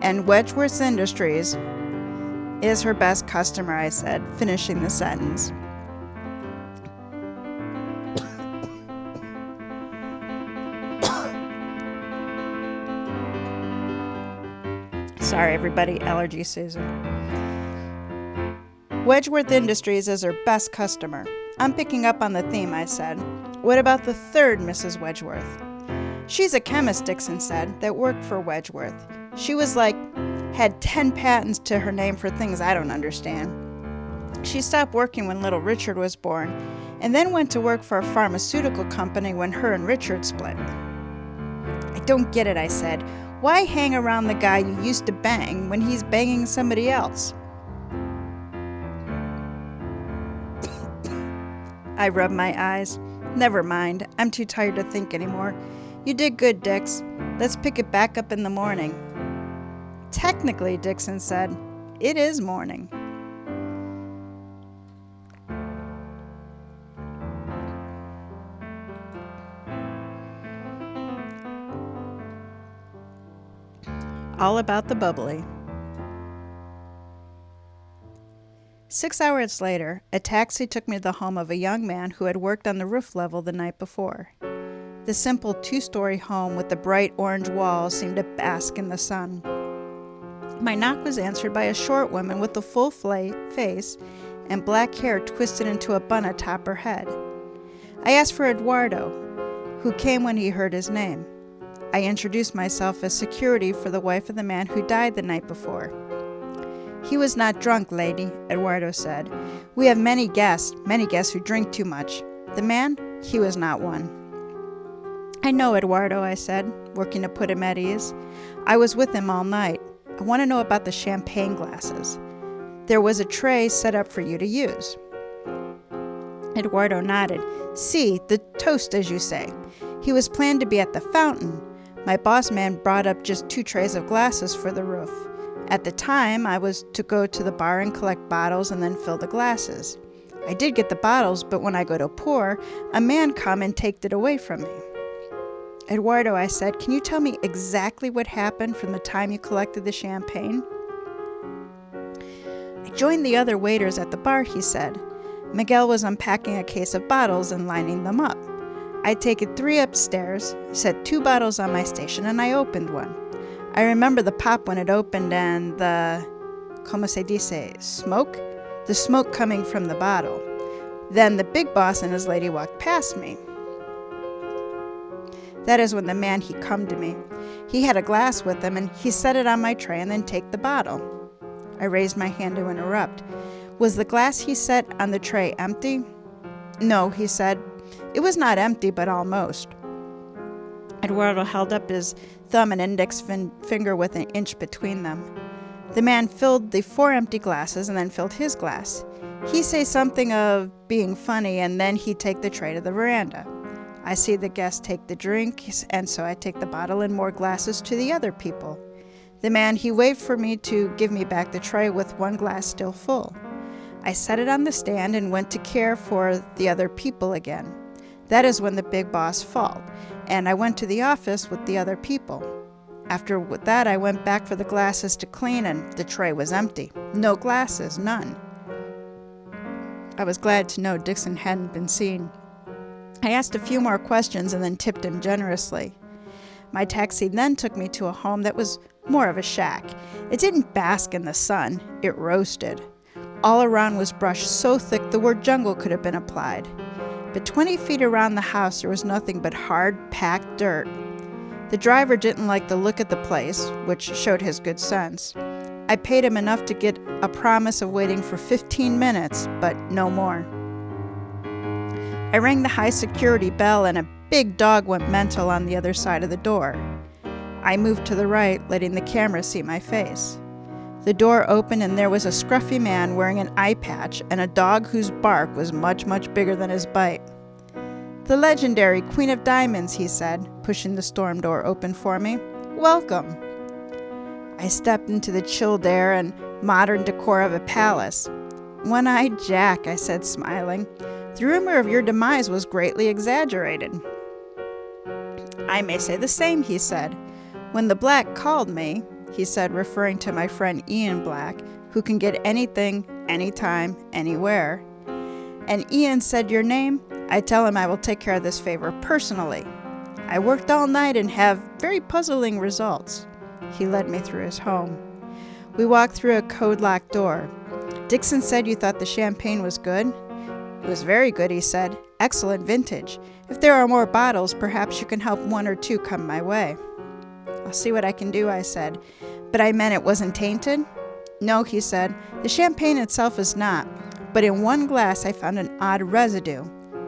and Wedgeworth Industries is her best customer, I said, finishing the sentence. Sorry, everybody, allergy season. Wedgeworth Industries is her best customer. I'm picking up on the theme, I said. What about the third Mrs. Wedgeworth? She's a chemist, Dixon said, that worked for Wedgeworth. She was had 10 patents to her name for things I don't understand. She stopped working when little Richard was born, and then went to work for a pharmaceutical company when her and Richard split. I don't get it, I said. Why hang around the guy you used to bang when he's banging somebody else? I rubbed my eyes. Never mind. I'm too tired to think anymore. You did good, Dix. Let's pick it back up in the morning. Technically, Dixon said, it is morning. All about the bubbly. 6 hours later, a taxi took me to the home of a young man who had worked on the roof level the night before. The simple 2-story home with the bright orange walls seemed to bask in the sun. My knock was answered by a short woman with a full face and black hair twisted into a bun atop her head. I asked for Eduardo, who came when he heard his name. I introduced myself as security for the wife of the man who died the night before. He was not drunk, lady, Eduardo said. We have many guests who drink too much. The man, he was not one. I know Eduardo, I said, working to put him at ease. I was with him all night. I want to know about the champagne glasses. There was a tray set up for you to use. Eduardo nodded. See, the toast, as you say. He was planned to be at the fountain. My boss man brought up just 2 trays of glasses for the roof. At the time, I was to go to the bar and collect bottles and then fill the glasses. I did get the bottles, but when I go to pour, a man come and taked it away from me. Eduardo, I said, can you tell me exactly what happened from the time you collected the champagne? I joined the other waiters at the bar, he said. Miguel was unpacking a case of bottles and lining them up. I'd taken 3 upstairs, set 2 bottles on my station, and I opened one. I remember the pop when it opened and the, como se dice, smoke? The smoke coming from the bottle. Then the big boss and his lady walked past me. That is when the man, he come to me. He had a glass with him, and he set it on my tray and then take the bottle. I raised my hand to interrupt. Was the glass he set on the tray empty? No, he said. It was not empty, but almost. Eduardo held up his thumb and index finger with an inch between them. The man filled the 4 empty glasses and then filled his glass. He say something of being funny, and then he take the tray to the veranda. I see the guests take the drink, and so I take the bottle and more glasses to the other people. The man, he waved for me to give me back the tray with 1 glass still full. I set it on the stand and went to care for the other people again. That is when the big boss fall, and I went to the office with the other people. After that, I went back for the glasses to clean, and the tray was empty. No glasses, none. I was glad to know Dixon hadn't been seen. I asked a few more questions and then tipped him generously. My taxi then took me to a home that was more of a shack. It didn't bask in the sun, it roasted. All around was brush so thick the word jungle could have been applied. But 20 feet around the house there was nothing but hard, packed dirt. The driver didn't like the look of the place, which showed his good sense. I paid him enough to get a promise of waiting for 15 minutes, but no more. I rang the high security bell and a big dog went mental on the other side of the door. I moved to the right, letting the camera see my face. The door opened and there was a scruffy man wearing an eye patch and a dog whose bark was much, much bigger than his bite. The legendary Queen of Diamonds, he said, pushing the storm door open for me. Welcome. I stepped into the chilled air and modern decor of a palace. One-eyed Jack, I said, smiling. The rumor of your demise was greatly exaggerated. I may say the same, he said. When the Black called me, he said, referring to my friend Ian Black, who can get anything, anytime, anywhere. And Ian said your name, I tell him I will take care of this favor personally. I worked all night and have very puzzling results. He led me through his home. We walked through a code-locked door. Dixon said you thought the champagne was good. It was very good, he said. Excellent vintage. If there are more bottles, perhaps you can help 1 or 2 come my way. I'll see what I can do, I said. But I meant it wasn't tainted? No, he said. The champagne itself is not. But in 1 glass I found an odd residue.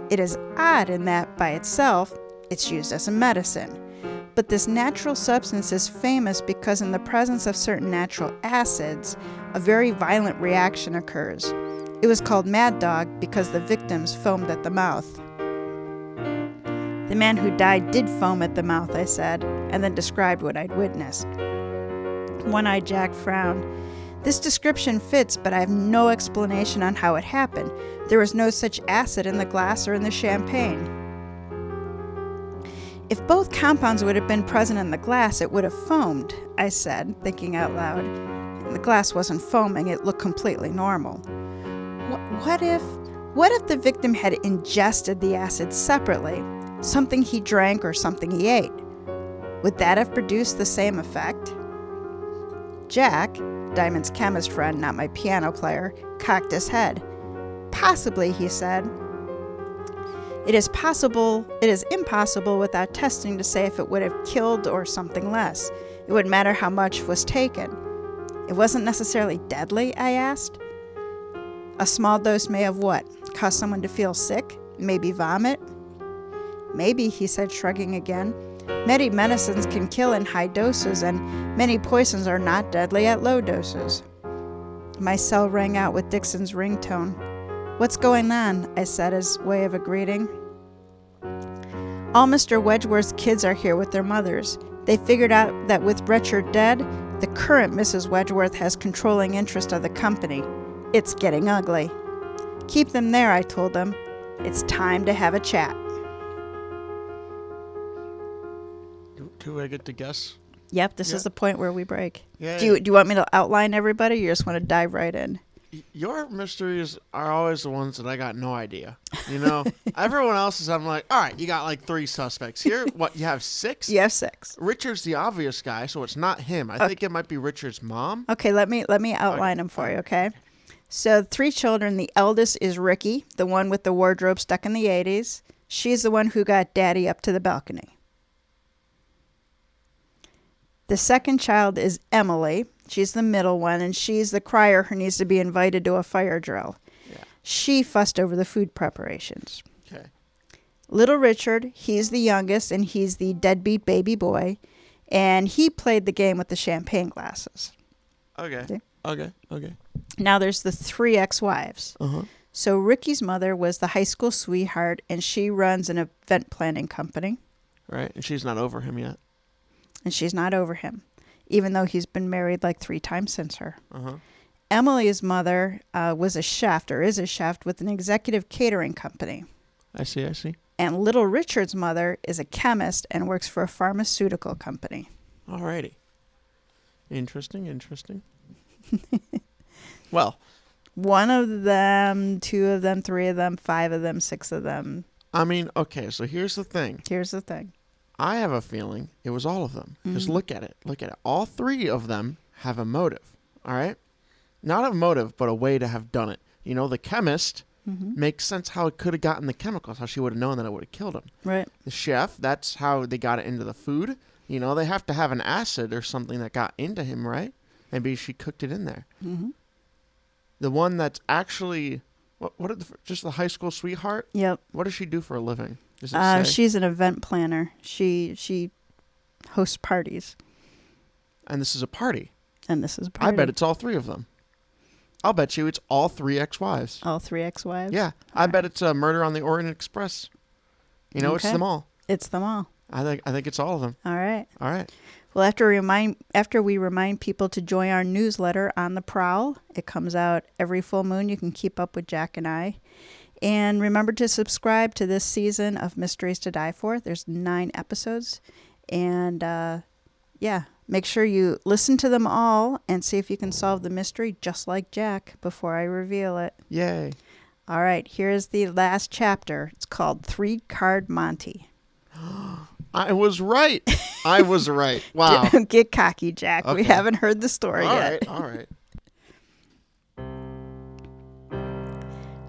It is odd in that, by itself, it's used as a medicine. But this natural substance is famous because in the presence of certain natural acids, a very violent reaction occurs. It was called Mad Dog because the victims foamed at the mouth. The man who died did foam at the mouth, I said, and then described what I'd witnessed. One-eyed Jack frowned. This description fits, but I have no explanation on how it happened. There was no such acid in the glass or in the champagne. If both compounds would have been present in the glass, it would have foamed, I said, thinking out loud. The glass wasn't foaming, it looked completely normal. What if the victim had ingested the acid separately? Something he drank or something he ate? Would that have produced the same effect? Jack, Diamond's chemist friend, not my piano player, cocked his head. Possibly, he said. It is impossible without testing to say if it would have killed or something less. It would matter how much was taken. It wasn't necessarily deadly, I asked. A small dose may have what? Caused someone to feel sick? Maybe vomit? Maybe, he said, shrugging again. Many medicines can kill in high doses, and many poisons are not deadly at low doses. My cell rang out with Dixon's ringtone. "What's going on?" I said as way of a greeting. "All Mr. Wedgeworth's kids are here with their mothers. They figured out that with Richard dead, the current Mrs. Wedgeworth has controlling interest of the company. It's getting ugly." "Keep them there," I told them. "It's time to have a chat." Do I get to guess? Yep, this is the point where we break. Yeah. Do you want me to outline everybody, or you just want to dive right in? Your mysteries are always the ones that I got no idea. You know, everyone else's, I'm like, all right, you got like 3 suspects here. What, you have 6? You have 6. Richard's the obvious guy, so it's not him. I think it might be Richard's mom. Okay, let me outline them for you, okay? So 3 children. The eldest is Ricky, the one with the wardrobe stuck in the 80s. She's the one who got Daddy up to the balcony. The second child is Emily. She's the middle one, and she's the crier who needs to be invited to a fire drill. Yeah. She fussed over the food preparations. Okay. Little Richard, he's the youngest, and he's the deadbeat baby boy, and he played the game with the champagne glasses. Okay. Okay. Now there's the 3 ex-wives. Uh-huh. So Ricky's mother was the high school sweetheart, and she runs an event planning company. Right, and she's not over him yet. And she's not over him, even though he's been married like 3 times since her. Uh-huh. Emily's mother was a chef, or is a chef, with an executive catering company. I see. And little Richard's mother is a chemist and works for a pharmaceutical company. Alrighty. Interesting. Well, 1 of them, 2 of them, 3 of them, 5 of them, 6 of them. I mean, okay, so here's the thing. I have a feeling it was all of them. Just look at it. All 3 of them have a motive, all right? Not a motive, but a way to have done it. You know, the chemist makes sense how it could have gotten the chemicals, how she would have known that it would have killed him. Right. The chef, that's how they got it into the food. You know, they have to have an acid or something that got into him, right? Maybe she cooked it in there. Mm-hmm. The one that's actually, just the high school sweetheart? Yep. What does she do for a living? Does it say? She's an event planner. She hosts parties. And this is a party. I I bet it's all 3 of them. I'll bet you it's all 3 ex-wives. All 3 ex-wives? Yeah. I bet it's a Murder on the Orient Express. You know, Okay. it's them all. It's them all. I think it's all of them. All right. All right. Well, after we remind people to join our newsletter, On the Prowl, it comes out every full moon. You can keep up with Jack and I. And remember to subscribe to this season of Mysteries to Die For. There's 9 episodes. And, make sure you listen to them all and see if you can solve the mystery just like Jack before I reveal it. Yay. All right, here's the last chapter. It's called 3-Card Monty. I was right. Wow. Don't get cocky, Jack. Okay. We haven't heard the story yet. All right.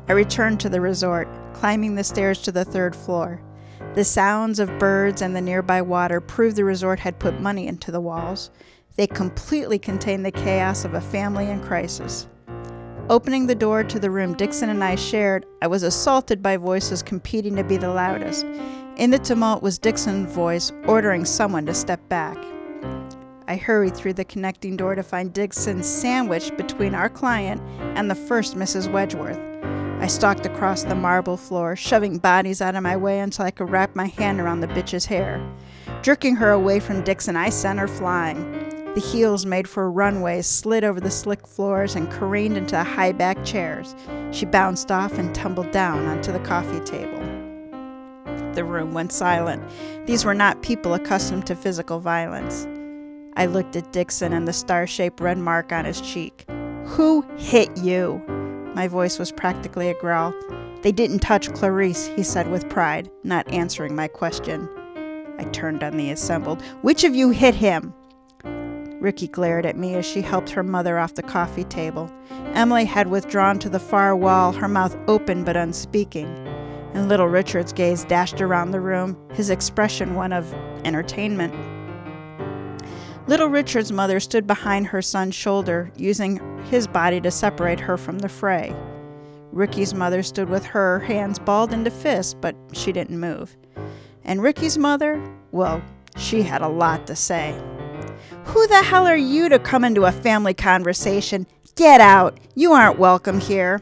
I returned to the resort, climbing the stairs to the 3rd floor. The sounds of birds and the nearby water proved the resort had put money into the walls. They completely contained the chaos of a family in crisis. Opening the door to the room Dixon and I shared, I was assaulted by voices competing to be the loudest. In the tumult was Dixon's voice ordering someone to step back. I hurried through the connecting door to find Dixon sandwiched between our client and the first Mrs. Wedgeworth. I stalked across the marble floor, shoving bodies out of my way until I could wrap my hand around the bitch's hair. Jerking her away from Dixon, I sent her flying. The heels made for runways slid over the slick floors and careened into the high-back chairs. She bounced off and tumbled down onto the coffee table. The room went silent. These were not people accustomed to physical violence. I looked at Dixon and the star-shaped red mark on his cheek. "Who hit you?" My voice was practically a growl. "They didn't touch Clarice," he said with pride, not answering my question. I turned on the assembled. "Which of you hit him?" Ricky glared at me as she helped her mother off the coffee table. Emily had withdrawn to the far wall, her mouth open but unspeaking. And little Richard's gaze dashed around the room, his expression one of entertainment. Little Richard's mother stood behind her son's shoulder, using his body to separate her from the fray. Ricky's mother stood with her hands balled into fists, but she didn't move. And Ricky's mother, well, she had a lot to say. "Who the hell are you to come into a family conversation? Get out! You aren't welcome here."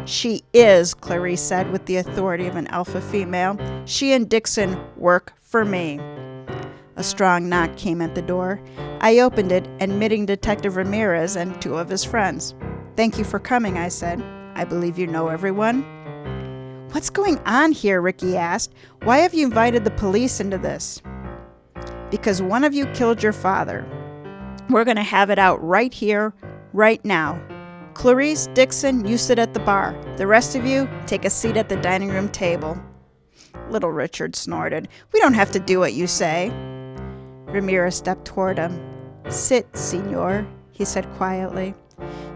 She is, Clarice said with the authority of an alpha female. She and Dixon work for me. A strong knock came at the door. I opened it, admitting Detective Ramirez and 2 of his friends. Thank you for coming, I said. I believe you know everyone. What's going on here? Ricky asked. Why have you invited the police into this? Because one of you killed your father. We're going to have it out right here, right now. Clarice, Dixon, you sit at the bar. The rest of you, take a seat at the dining room table. Little Richard snorted. We don't have to do what you say. Ramirez stepped toward him. Sit, senor, he said quietly.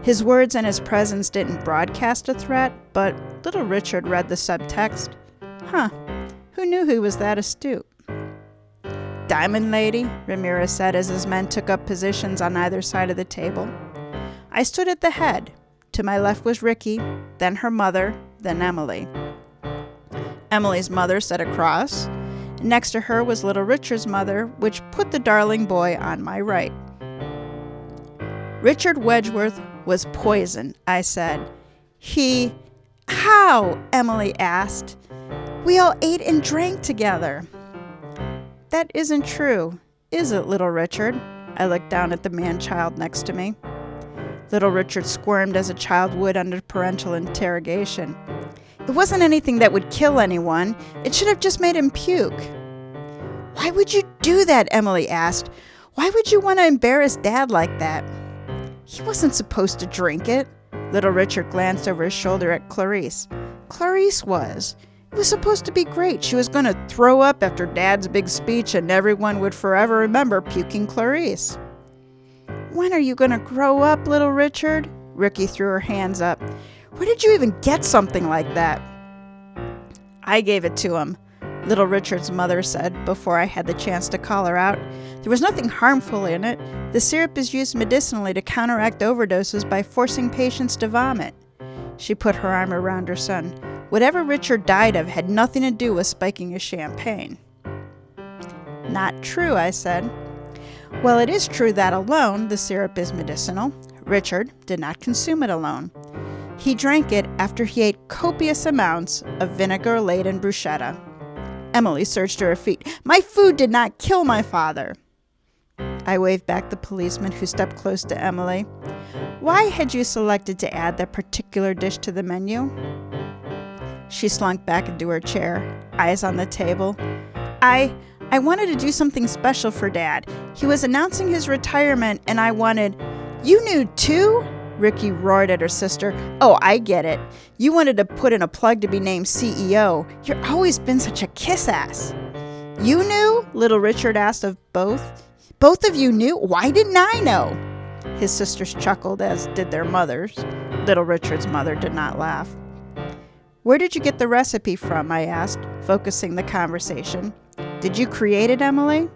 His words and his presence didn't broadcast a threat, but little Richard read the subtext. Huh, who knew he was that astute? Diamond lady, Ramirez said as his men took up positions on either side of the table. I stood at the head. To my left was Ricky, then her mother, then Emily. Emily's mother sat across. Next to her was little Richard's mother, which put the darling boy on my right. Richard Wedgeworth was poisoned, I said. How? Emily asked. We all ate and drank together. That isn't true, is it, little Richard? I looked down at the man-child next to me. Little Richard squirmed as a child would under parental interrogation. It wasn't anything that would kill anyone. It should have just made him puke. Why would you do that? Emily asked. Why would you want to embarrass Dad like that? He wasn't supposed to drink it. Little Richard glanced over his shoulder at Clarice. Clarice was. It was supposed to be great. She was going to throw up after Dad's big speech and everyone would forever remember puking Clarice. When are you going to grow up, little Richard? Ricky threw her hands up. Where did you even get something like that? I gave it to him, little Richard's mother said before I had the chance to call her out. There was nothing harmful in it. The syrup is used medicinally to counteract overdoses by forcing patients to vomit. She put her arm around her son. Whatever Richard died of had nothing to do with spiking his champagne. Not true, I said. Well, it is true that alone the syrup is medicinal. Richard did not consume it alone. He drank it after he ate copious amounts of vinegar-laden bruschetta. Emily surged to her feet. My food did not kill my father. I waved back the policeman who stepped close to Emily. Why had you selected to add that particular dish to the menu? She slunk back into her chair, eyes on the table. I wanted to do something special for Dad. He was announcing his retirement, and I wanted... You knew too? Ricky roared at her sister. Oh, I get it. You wanted to put in a plug to be named CEO. You've always been such a kiss-ass. You knew? Little Richard asked of both. Both of you knew? Why didn't I know? His sisters chuckled, as did their mothers. Little Richard's mother did not laugh. Where did you get the recipe from? I asked, focusing the conversation. Did you create it, Emily?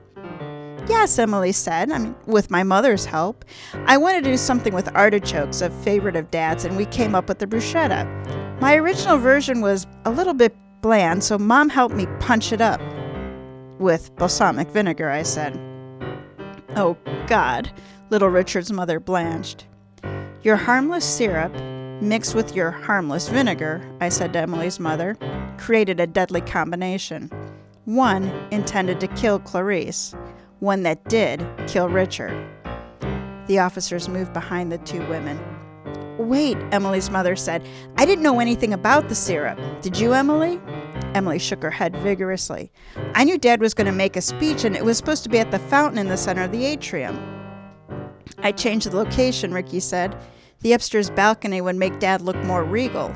Yes, Emily said, with my mother's help. I wanted to do something with artichokes, a favorite of Dad's, and we came up with the bruschetta. My original version was a little bit bland, so Mom helped me punch it up. With balsamic vinegar, I said. Oh, God, little Richard's mother blanched. Your harmless syrup, mixed with your harmless vinegar, I said to Emily's mother, created a deadly combination. One intended to kill Clarice. One that did kill Richard. The officers moved behind the 2 women. Wait, Emily's mother said. I didn't know anything about the syrup. Did you, Emily? Emily shook her head vigorously. I knew Dad was going to make a speech, and it was supposed to be at the fountain in the center of the atrium. I changed the location, Ricky said. The upstairs balcony would make Dad look more regal.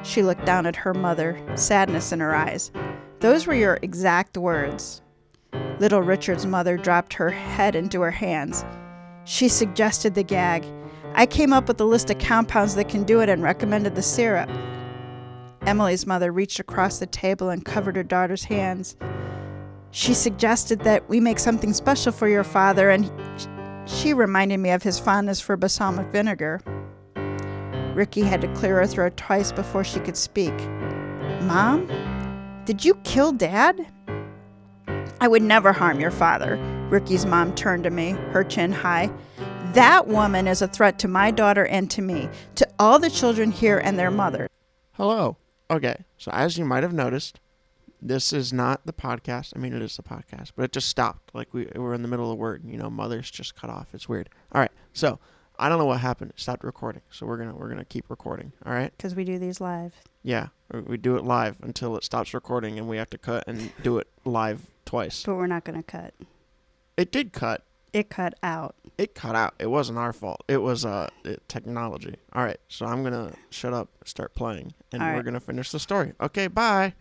She looked down at her mother, sadness in her eyes. Those were your exact words. Little Richard's mother dropped her head into her hands. She suggested the gag. I came up with a list of compounds that can do it and recommended the syrup. Emily's mother reached across the table and covered her daughter's hands. She suggested that we make something special for your father, and she reminded me of his fondness for balsamic vinegar. Ricky had to clear her throat twice before she could speak. Mom? Did you kill Dad? I would never harm your father. Ricky's mom turned to me, her chin high. That woman is a threat to my daughter and to me, to all the children here and their mother. Hello. Okay, so as you might have noticed, this is not the podcast. I mean, it is the podcast, but it just stopped. Like we were in the middle of a word. Mother's just cut off. It's weird. All right, so I don't know what happened. It stopped recording, so we're gonna keep recording. All right. Because we do these live. Yeah, we do it live until it stops recording, and we have to cut and do it live twice. But we're not gonna cut. It did cut. It cut out. It cut out. It wasn't our fault. It was technology. All right, so I'm going to shut up, start playing, and we're going to finish the story. Okay, bye.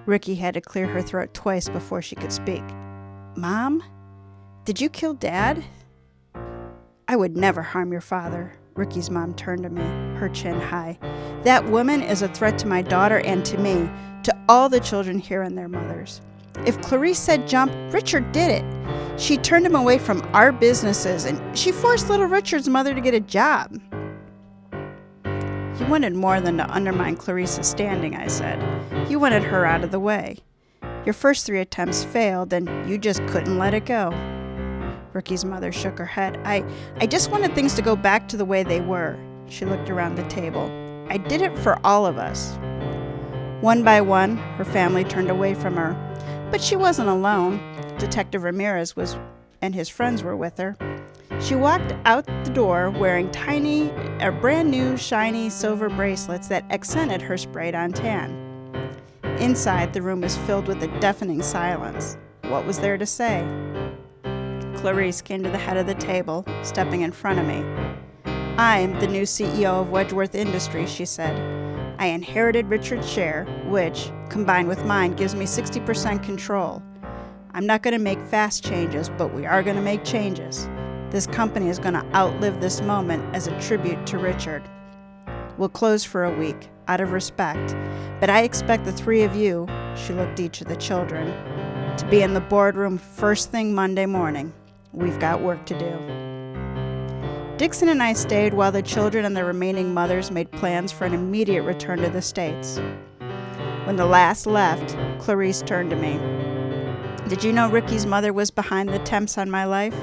Ricky had to clear her throat twice before she could speak. Mom? Did you kill Dad? I would never harm your father. Ricky's mom turned to me, her chin high. That woman is a threat to my daughter and to me, to all the children here and their mothers. If Clarice said jump, Richard did it. She turned him away from our businesses, and she forced little Richard's mother to get a job. You wanted more than to undermine Clarice's standing, I said. You wanted her out of the way. Your first 3 attempts failed, and you just couldn't let it go. Ricky's mother shook her head. I just wanted things to go back to the way they were. She looked around the table. I did it for all of us. One by one, her family turned away from her. But she wasn't alone. Detective Ramirez and his friends were with her. She walked out the door wearing brand new shiny silver bracelets that accented her sprayed-on tan. Inside, the room was filled with a deafening silence. What was there to say? Clarice came to the head of the table, stepping in front of me. I'm the new CEO of Wedgeworth Industries, she said. I inherited Richard's share, which, combined with mine, gives me 60% control. I'm not going to make fast changes, but we are going to make changes. This company is going to outlive this moment as a tribute to Richard. We'll close for a week, out of respect, but I expect the 3 of you, she looked at each of the children, to be in the boardroom first thing Monday morning. We've got work to do. Dixon and I stayed while the children and the remaining mothers made plans for an immediate return to the States. When the last left, Clarice turned to me. Did you know Ricky's mother was behind the attempts on my life?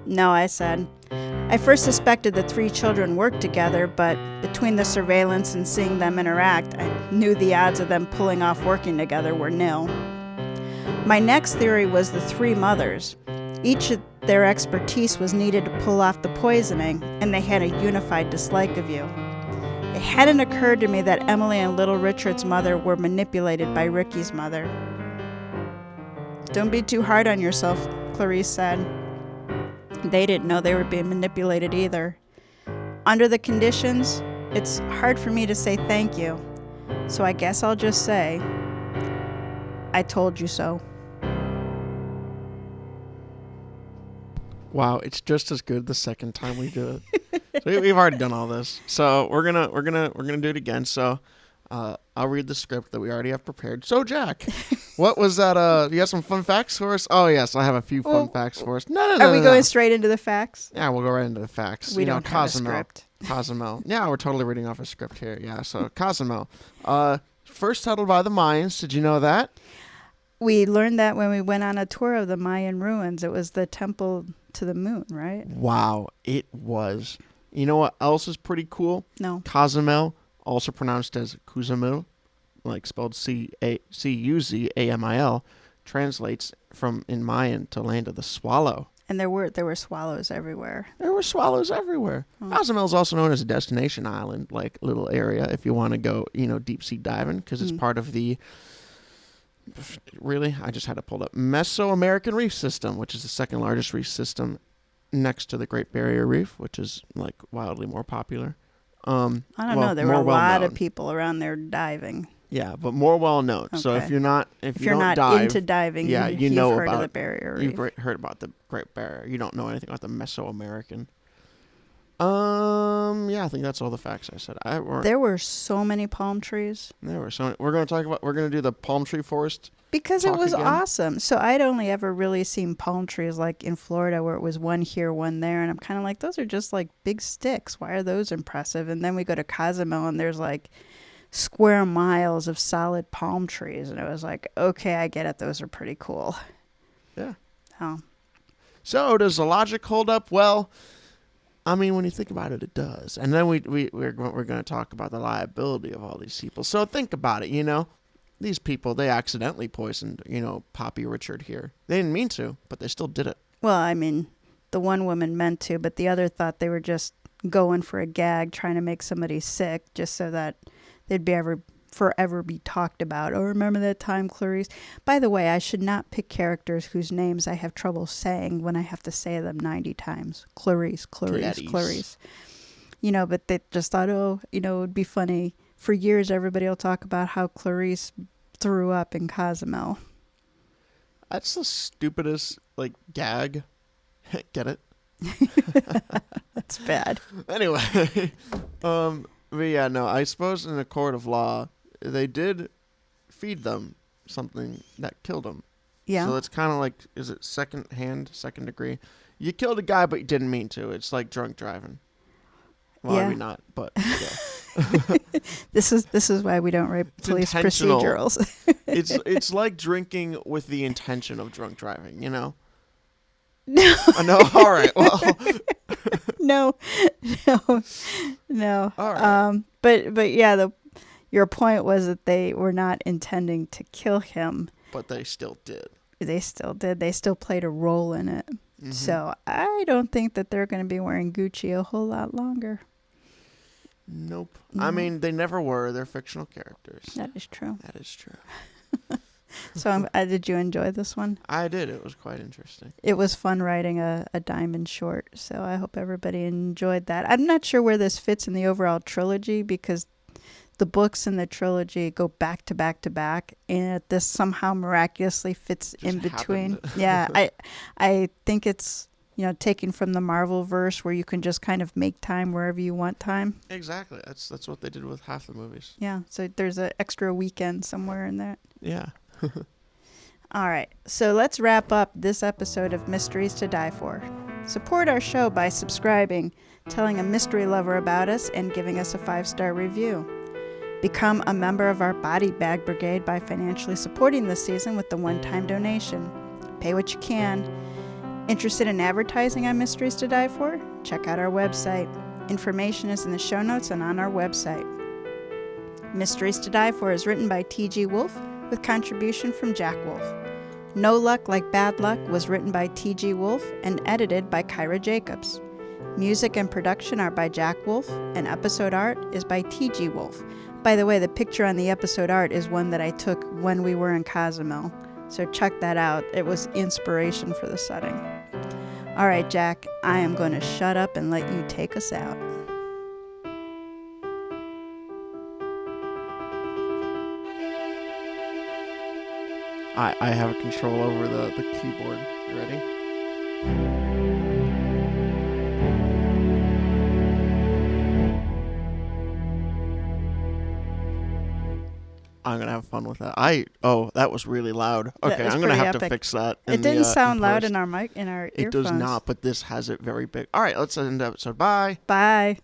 No, I said. I first suspected the 3 children worked together, but between the surveillance and seeing them interact, I knew the odds of them pulling off working together were nil. My next theory was the 3 mothers. Each of their expertise was needed to pull off the poisoning, and they had a unified dislike of you. It hadn't occurred to me that Emily and little Richard's mother were manipulated by Ricky's mother. Don't be too hard on yourself, Clarice said. They didn't know they were being manipulated either. Under the conditions, it's hard for me to say thank you, so I guess I'll just say, I told you so. Wow, it's just as good the second time we do it. So we've already done all this, so we're gonna do it again. So I'll read the script that we already have prepared. So Jack, what was that? You have some fun facts for us? Oh yes, I have a few fun facts for us. No. Are we going straight into the facts? Yeah, we'll go right into the facts. We don't have a script. Cozumel. Yeah, we're totally reading off a script here. Yeah, so Cozumel, first settled by the Mayans. Did you know that? We learned that when we went on a tour of the Mayan ruins. It was the temple to the moon, right? Wow, it was. You know what else is pretty cool? No. Cozumel, also pronounced as Cuzamil, like spelled Cuzamil, translates from in Mayan to land of the swallow. And there were swallows everywhere. There were swallows everywhere. Cozumel is also known as a destination island, like little area if you want to go, deep sea diving, because it's part of the. Really? I just had to pull up Mesoamerican Reef System, which is the second largest reef system next to the Great Barrier Reef, which is like wildly more popular. I don't know. There were a lot of people around there diving. Yeah, but more well known. Okay. So if you're not dive, into diving, yeah, you've heard of the Barrier Reef. You've heard about the Great Barrier. You don't know anything about the Mesoamerican. Yeah, I think that's all the facts I said. There were so many palm trees. There were so many. We're going to do the palm tree forest. Because it was awesome. So I'd only ever really seen palm trees like in Florida where it was one here, one there. And I'm kind of like, those are just like big sticks. Why are those impressive? And then we go to Cozumel and there's like square miles of solid palm trees. And it was like, okay, I get it. Those are pretty cool. Yeah. Oh. So does the logic hold up? Well, I mean, when you think about it, it does. And then we're going to talk about the liability of all these people. So think about it, These people, they accidentally poisoned, Poppy Richard here. They didn't mean to, but they still did it. Well, I mean, the one woman meant to, but the other thought they were just going for a gag, trying to make somebody sick, just so that they'd forever be talked about. Oh, remember that time, Clarice? By the way, I should not pick characters whose names I have trouble saying when I have to say them 90 times. Clarice. But they just thought, it would be funny. For years, everybody will talk about how Clarice threw up in Cozumel. That's the stupidest, gag. Get it? That's bad. Anyway, but yeah, no, I suppose in a court of law, they did feed them something that killed them. Yeah. So it's kind of like, is it second degree? You killed a guy, but you didn't mean to. It's like drunk driving. Well, yeah. I mean not, but yeah. This is why we don't write police procedurals. it's like drinking with the intention of drunk driving, No. No. All right. Well. No. All right. But yeah, your point was that they were not intending to kill him. But they still did. They still played a role in it. Mm-hmm. So I don't think that they're going to be wearing Gucci a whole lot longer. Nope. No. I mean, they never were. They're fictional characters. That is true. So did you enjoy this one? I did. It was quite interesting. It was fun writing a Diamond short. So I hope everybody enjoyed that. I'm not sure where this fits in the overall trilogy because the books in the trilogy go back to back to back, and this somehow miraculously fits in between. Yeah, I think it's taken from the Marvel verse where you can just kind of make time wherever you want time. Exactly. That's what they did with half the movies. Yeah. So there's an extra weekend somewhere in that. Yeah. All right. So let's wrap up this episode of Mysteries to Die For. Support our show by subscribing, telling a mystery lover about us, and giving us a 5-star review. Become a member of our Body Bag Brigade by financially supporting this season with the one-time donation. Pay what you can. Interested in advertising on Mysteries to Die For? Check out our website. Information is in the show notes and on our website. Mysteries to Die For is written by TG Wolff with contribution from Jack Wolff. No Luck Like Bad Luck was written by TG Wolff and edited by Kyra Jacobs. Music and production are by Jack Wolff, and episode art is by TG Wolff. By the way, the picture on the episode art is one that I took when we were in Cozumel. So check that out. It was inspiration for the setting. All right, Jack, I am going to shut up and let you take us out. I have control over the keyboard. You ready? I'm going to have fun with that. That was really loud. Okay, I'm going to have to fix that. It didn't sound loud in our mic, in our earphones. It does not, but this has it very big. All right, let's end the episode. Bye. Bye.